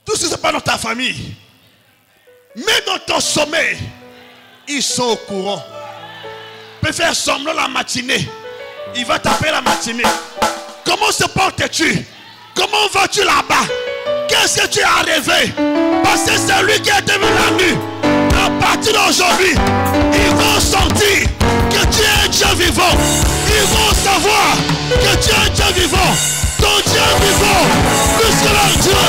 Tout ce qui se passe dans ta famille, mais dans ton sommeil, ils sont au courant. Il peut faire semblant la matinée. Il va taper la matinée. Comment se portes-tu? Comment vas-tu là-bas? Qu'est-ce que tu as rêvé? Parce que c'est lui qui est devenu la nuit. À partir d'aujourd'hui, ils vont sentir que tu es un Dieu vivant. Ils vont savoir que tu es un Dieu vivant. Ton Dieu vivant, plus que leur Dieu.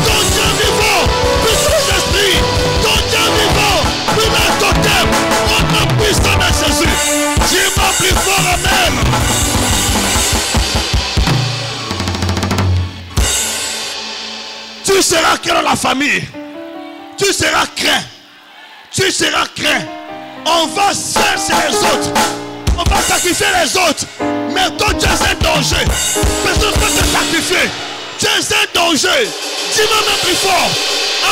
Ton Dieu vivant, plus que les esprits. Ton Dieu vivant, plus que ton thème. On a puissant de Jésus. Dis-moi plus fort, amen. Tu seras craint dans la famille. Tu seras craint. Tu seras craint. On va chercher les autres. On va sacrifier les autres. Mais toi, tu es un danger. Personne ne peut te sacrifier. Tu es un danger. Dis-moi même plus fort.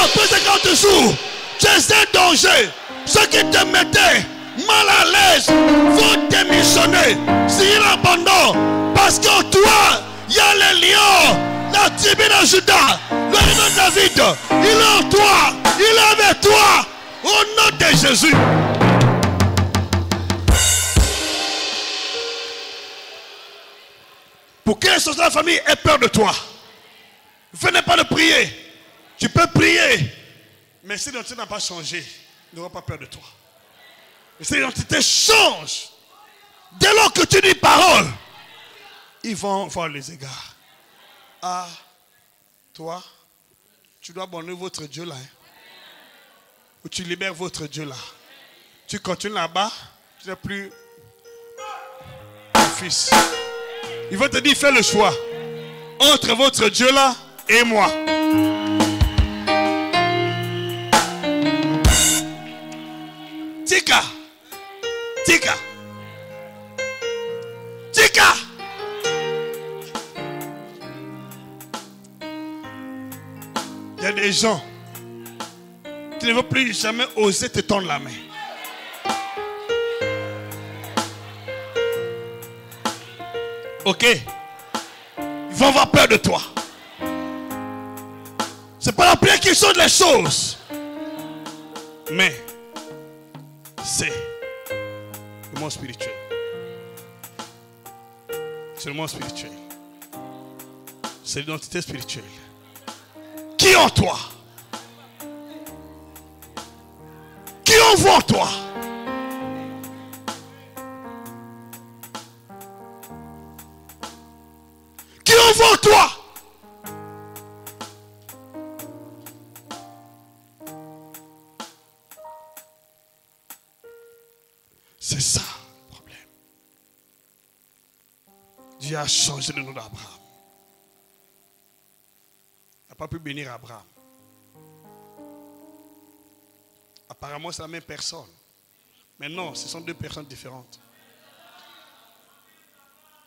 Après 50 jours, tu es un danger. Ceux qui te mettaient mal à l'aise vont démissionner. C'est l'abandon. Parce qu'en toi, il y a les lions. La tribu de Juda, le Rédon de David, il est en toi, il est avec toi, au nom de Jésus. Pour que les choses de la famille aient peur de toi, venez pas de prier. Tu peux prier, mais si l'identité n'a pas changé, ils n'auront pas peur de toi. Et si l'identité change, dès lors que tu dis parole, ils vont voir les égards. Ah, toi, tu dois abandonner votre Dieu là. Hein. où tu libères votre Dieu là. Tu continues là-bas, tu n'es plus mon fils. Il va te dire, fais le choix entre votre Dieu là et moi. Tika. Tika. Tika. Il y a des gens qui ne vont plus jamais oser te tendre la main. Ok? Ils vont avoir peur de toi. C'est pas la prière qui change les choses. Mais c'est le monde spirituel. C'est le monde spirituel. C'est l'identité spirituelle. Qui en toi? Qui en voit en toi? Qui en voit en toi? C'est ça le problème. Dieu a changé le nom d'Abraham. Il n'a pas pu bénir Abraham. Apparemment, c'est la même personne. Mais non, ce sont deux personnes différentes.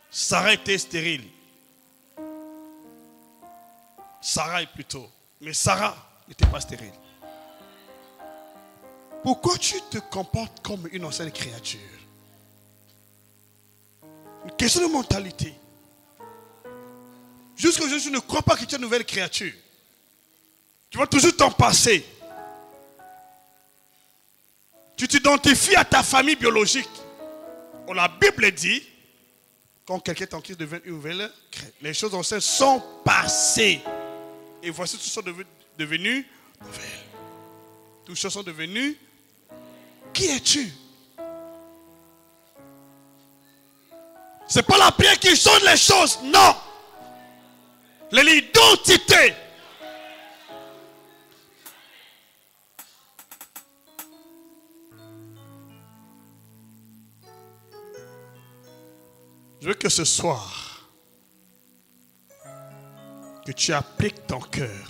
Sarah était stérile. Sarah plutôt. Mais Sarah n'était pas stérile. Pourquoi tu te comportes comme une ancienne créature? Une question de mentalité. Jusqu'aujourd'hui, je ne crois pas que tu es une nouvelle créature. Tu vas toujours t'en passer. Tu t'identifies à ta famille biologique. La Bible dit, quand quelqu'un est en Christ devient une nouvelle créature, les choses anciennes sont passées. Et voici, toutes choses sont devenues nouvelles. Toutes choses sont devenues. Qui es-tu? Ce n'est pas la prière qui change les choses, non. L'identité. Je veux que ce soir, que tu appliques ton cœur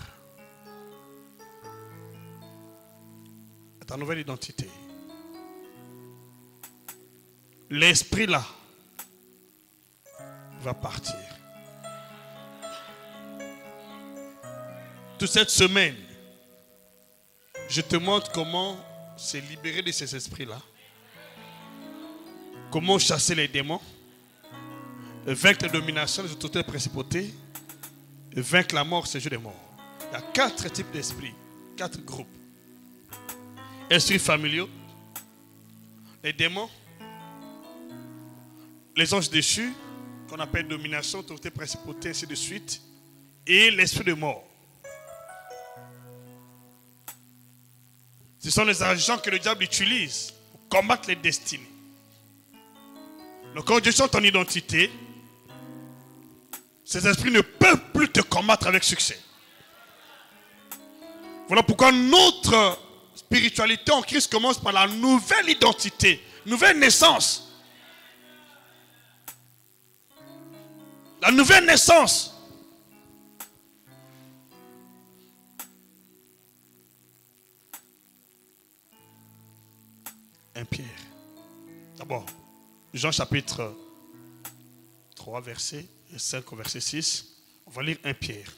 à ta nouvelle identité. L'esprit là va partir. Toute cette semaine, je te montre comment se libérer de ces esprits-là. Comment chasser les démons. Vaincre la domination des autorités et des principautés. Vaincre la mort, c'est le jeu des morts. Il y a 4 types d'esprits. 4 groupes. Esprits familiaux. Les démons. Les anges déchus, qu'on appelle domination, autorité, principauté, ainsi de suite. Et l'esprit de mort. Ce sont les agents que le diable utilise pour combattre les destinées. Donc quand Dieu change ton identité, ces esprits ne peuvent plus te combattre avec succès. Voilà pourquoi notre spiritualité en Christ commence par la nouvelle identité, nouvelle naissance. La nouvelle naissance. Pierre. D'abord, Jean chapitre 3, verset 5 au verset 6. On va lire 1 Pierre.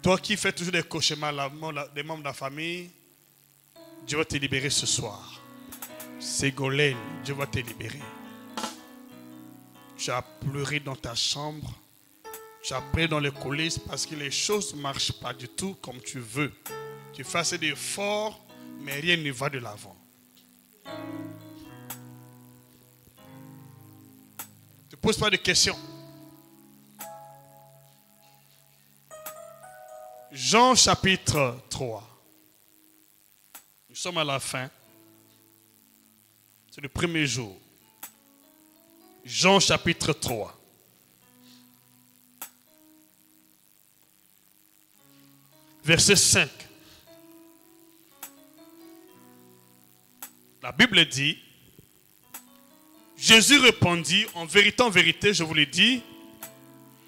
Toi qui fais toujours des cauchemars des membres de la famille, Dieu va te libérer ce soir. Ségolène, Dieu va te libérer. Tu as pleuré dans ta chambre. Tu as pleuré dans les coulisses parce que les choses ne marchent pas du tout comme tu veux. Tu fais assez d'efforts, mais rien ne va de l'avant. Ne te pose pas de questions. Jean chapitre 3. Nous sommes à la fin. C'est le premier jour. Jean chapitre 3. Verset 5. La Bible dit, Jésus répondit, en vérité, je vous le dis,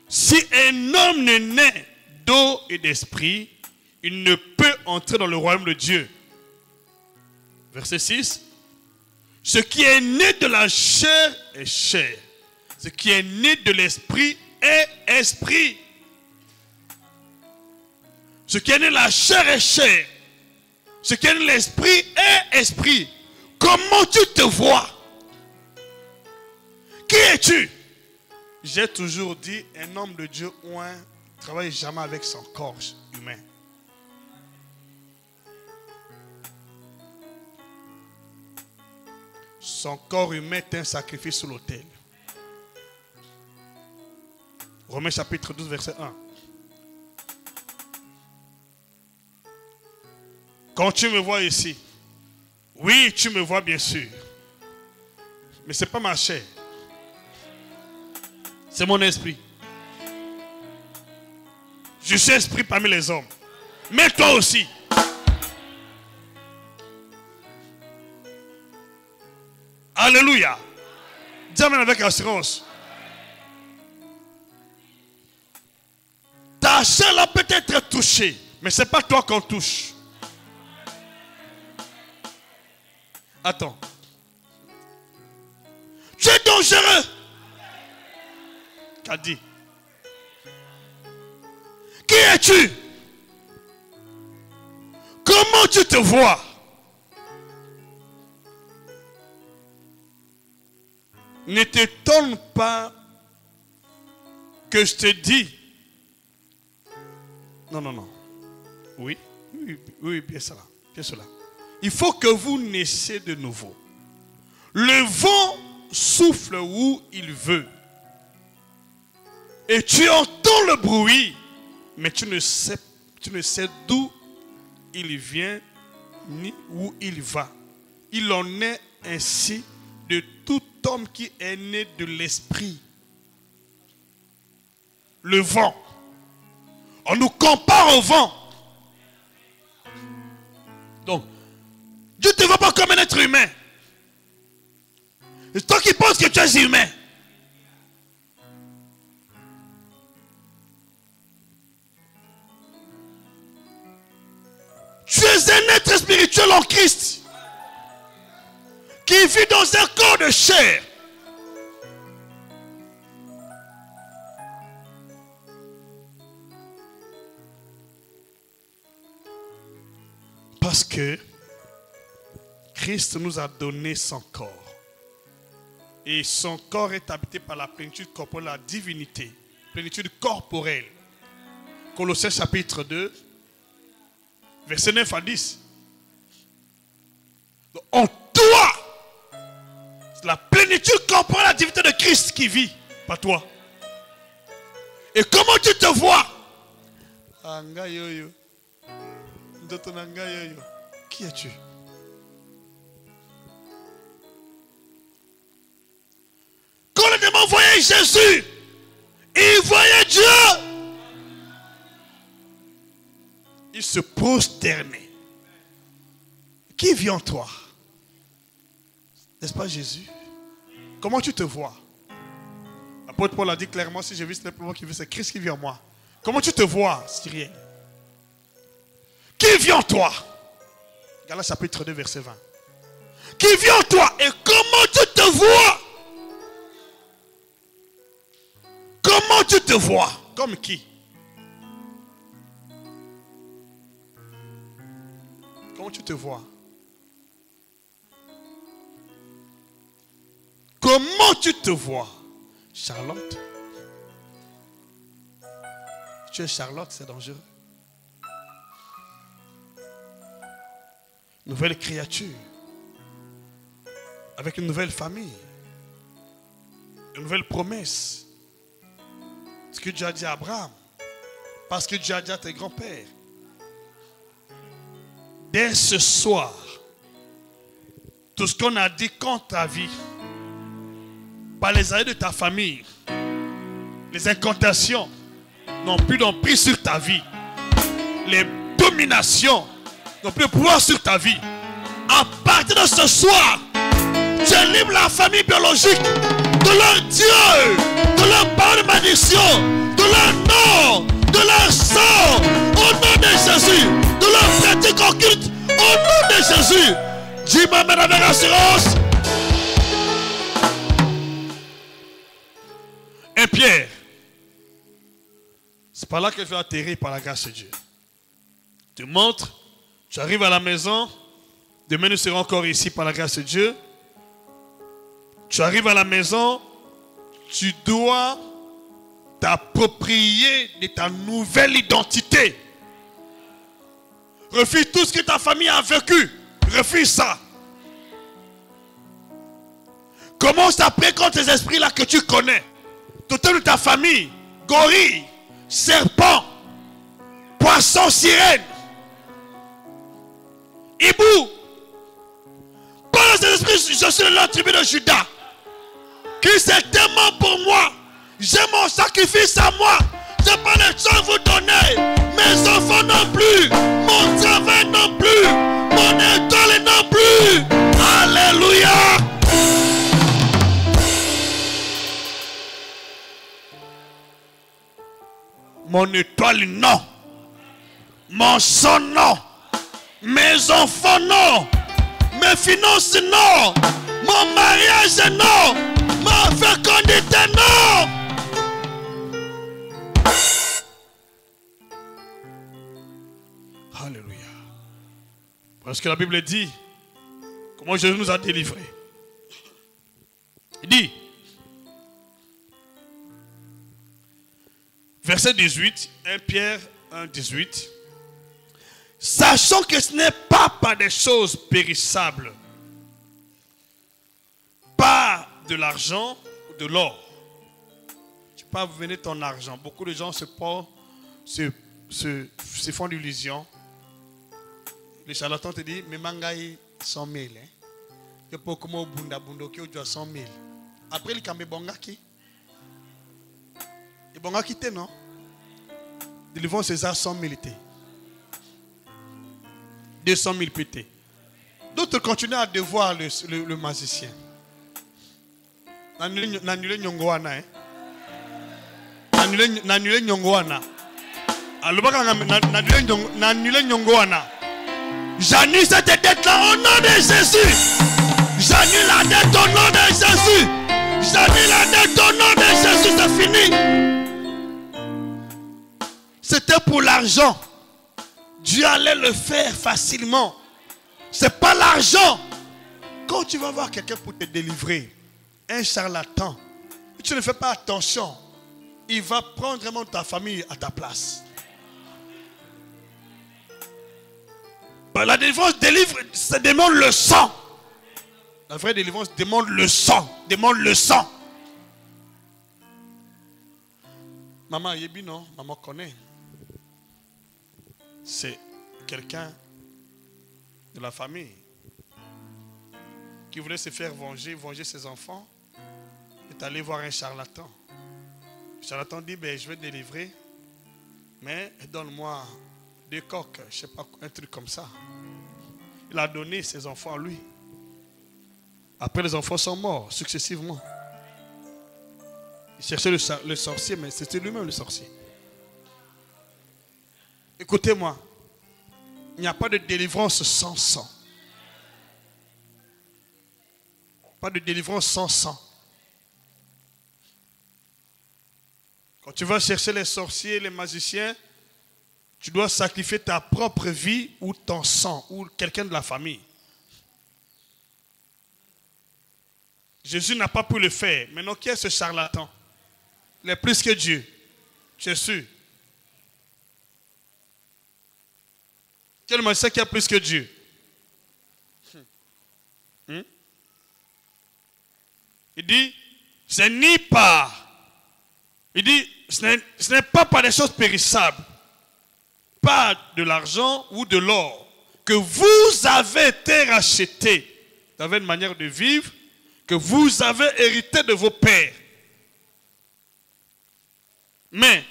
si un homme ne naît d'eau et d'esprit, il ne peut entrer dans le royaume de Dieu. Verset 6. Ce qui est né de la chair est chair. Ce qui est né de l'esprit est esprit. Ce qui est né de la chair est chair. Ce qui est né de l'esprit est esprit. Comment tu te vois? Qui es-tu? J'ai toujours dit, un homme de Dieu ou un ne travaille jamais avec son corps humain. Son corps humain est un sacrifice sur l'autel. Romains chapitre 12, verset 1. Quand tu me vois ici, oui, tu me vois bien sûr. Mais ce n'est pas ma chair. C'est mon esprit. Je suis esprit parmi les hommes. Mais toi aussi. Alléluia. Dis amen avec assurance. Ta chair là peut être touchée, mais ce n'est pas toi qu'on touche. Attends. Tu es dangereux. Qu'a dit? Qui es-tu? Comment tu te vois? Ne t'étonne pas que je te dis. Non. Oui, bien cela. Bien cela. Il faut que vous naissiez de nouveau. Le vent souffle où il veut. Et tu entends le bruit, mais tu ne sais d'où il vient ni où il va. Il en est ainsi de tout homme qui est né de l'esprit. Le vent. On nous compare au vent. Donc, Dieu ne te voit pas comme un être humain. C'est toi qui penses que tu es humain. Tu es un être spirituel en Christ qui vit dans un corps de chair. Parce que Christ nous a donné son corps. Et son corps est habité par la plénitude corporelle, la divinité, plénitude corporelle. Colossiens chapitre 2, verset 9 à 10. Donc, en toi, c'est la plénitude corporelle, la divinité de Christ qui vit, pas toi. Et comment tu te vois? Qui es-tu? Quand le démon voyait Jésus, il voyait Dieu. Il se prosternait. Qui vit en toi? N'est-ce pas Jésus? Comment tu te vois? L'apôtre Paul a dit clairement, si je vis, ce n'est pas moi qui vis, c'est Christ qui vit en moi. Comment tu te vois, Cyrien? Qui vit en toi? Galates chapitre 2, verset 20. Qui vit en toi? Et comment tu te vois? Comment tu te vois? Comme qui? Comment tu te vois? Comment tu te vois? Charlotte? Tu es Charlotte, c'est dangereux. Nouvelle créature. Avec une nouvelle famille. Une nouvelle promesse. Ce que Dieu a dit à Abraham. Parce que Dieu a dit à tes grands-pères. Dès ce soir, tout ce qu'on a dit contre ta vie, par les années de ta famille, les incantations n'ont plus d'emprise sur ta vie. Les dominations n'ont plus de pouvoir sur ta vie. À partir de ce soir, tu libères la famille biologique de leur Dieu, de leur parole de malédiction, de leur nom, de leur sang, au nom de Jésus, de leur pratique occulte, au nom de Jésus. Dis-moi avec assurance. Et Pierre, c'est par là que je vais atterrir par la grâce de Dieu. Tu montres, tu arrives à la maison, demain nous serons encore ici par la grâce de Dieu. Tu arrives à la maison, tu dois t'approprier de ta nouvelle identité. Refuse tout ce que ta famille a vécu. Refuse ça. Commence à prier contre ces esprits-là que tu connais. Totem de ta famille, gorille, serpent, poisson, sirène, hibou. Par ces esprits, je suis la tribu de Judas. Christ est tellement pour moi. J'ai mon sacrifice à moi. Je n'ai pas de choses à vous donner. Mes enfants non plus. Mon travail non plus. Mon étoile non plus. Alléluia. Mon étoile non. Mon sang non. Mes enfants non. Mes finances non. Mon mariage non. Ma fécondité non. Alléluia. Parce que la Bible dit comment Jésus nous a délivrés. Il dit, verset 18, 1 Pierre 1, 18. Sachant que ce n'est pas par des choses périssables, pas de l'argent ou de l'or. Tu peux pas venir ton argent. Beaucoup de gens se font d'illusions. Les charlatans te disent, mais mangaï 100 000. Que pour comment bunda qui doit 100 000. Après, il y a bongaki. Et bongaki te non? Ils vont César 100 000 te. 200 000 pétés. D'autres continuent à devoir le magicien. N'annulez nyongoana. N'annulez nyongoana. N'annulez nyongoana. J'annule cette dette-là au nom de Jésus. J'annule la dette au nom de Jésus. J'annule la dette au nom de Jésus. C'est fini. C'était pour l'argent. Dieu allait le faire facilement. Ce n'est pas l'argent. Quand tu vas voir quelqu'un pour te délivrer, un charlatan, tu ne fais pas attention, il va prendre vraiment ta famille à ta place. La délivrance ça demande le sang. La vraie délivrance demande le sang. Demande le sang. Maman Yebi, non? Maman connaît. C'est quelqu'un de la famille qui voulait se faire venger ses enfants. Il est allé voir un charlatan. Le charlatan dit, ben, je vais te délivrer, mais donne-moi 2 coques, je ne sais pas, un truc comme ça. Il a donné ses enfants à lui. Après, les enfants sont morts successivement. Il cherchait le sorcier, mais c'était lui-même le sorcier. Écoutez-moi, il n'y a pas de délivrance sans sang. Pas de délivrance sans sang. Quand tu vas chercher les sorciers, les magiciens, tu dois sacrifier ta propre vie ou ton sang ou quelqu'un de la famille. Jésus n'a pas pu le faire. Maintenant, qui est ce charlatan? Il est plus que Dieu. Jésus. Quel magicien qui est plus que Dieu? Il dit, ce n'est pas. Il dit, ce n'est pas par des choses périssables, pas de l'argent ou de l'or, que vous avez été rachetés. Vous avez une manière de vivre que vous avez hérité de vos pères. Mais,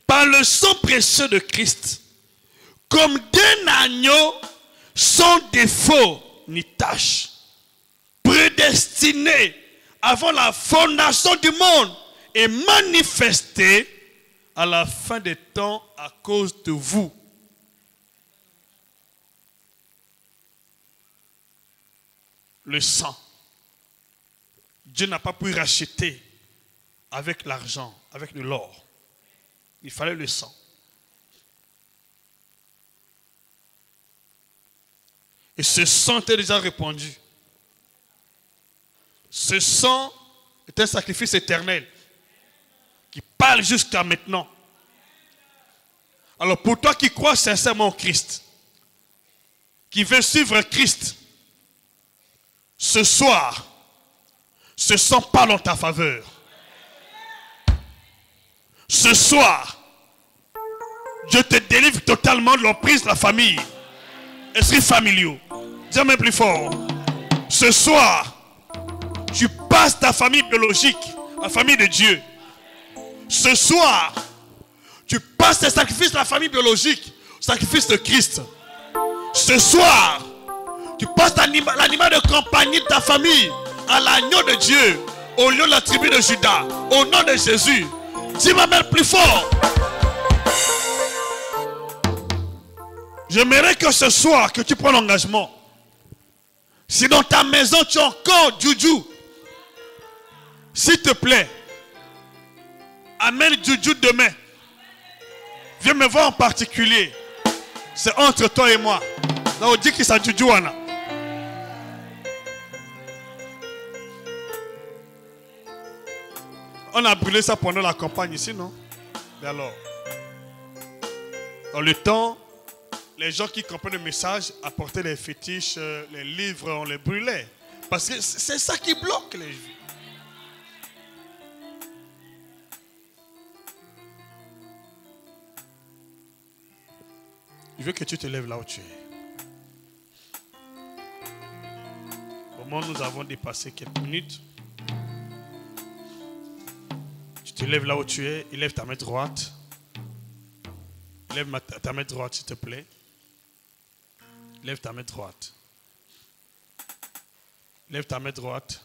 par le sang précieux de Christ, comme d'un agneau sans défaut, ni tache, prédestiné avant la fondation du monde et manifesté à la fin des temps à cause de vous. Le sang. Dieu n'a pas pu racheter avec l'argent, avec de l'or. Il fallait le sang. Et ce sang était déjà répandu. Ce sang est un sacrifice éternel qui parle jusqu'à maintenant. Alors pour toi qui crois sincèrement au Christ, qui veut suivre Christ, ce soir, ce sang parle en ta faveur. Ce soir, Dieu te délivre totalement de l'emprise de la famille. Esprits familiaux. Dis même plus fort. Ce soir, tu passes ta famille biologique, la famille de Dieu. Ce soir, tu passes tes sacrifices de la famille biologique, au sacrifice de Christ. Ce soir, tu passes l'animal de compagnie de ta famille à l'agneau de Dieu, au lieu de la tribu de Judas, au nom de Jésus. Dis-moi même plus fort. J'aimerais que ce soir, que tu prends l'engagement. Si dans ta maison, tu as encore Juju, s'il te plaît, amène Juju demain. Viens me voir en particulier. C'est entre toi et moi. Là, on dit que c'est Juju. On a brûlé ça pendant la campagne ici, non? Et alors, dans le temps, les gens qui comprenaient le message apportaient les fétiches, les livres, on les brûlait. Parce que c'est ça qui bloque les Juifs. Je veux que tu te lèves là où tu es. Au moment où nous avons dépassé quelques minutes, tu te lèves là où tu es, élève ta main droite. Lève ta main droite, s'il te plaît. Lève ta main droite. Lève ta main droite.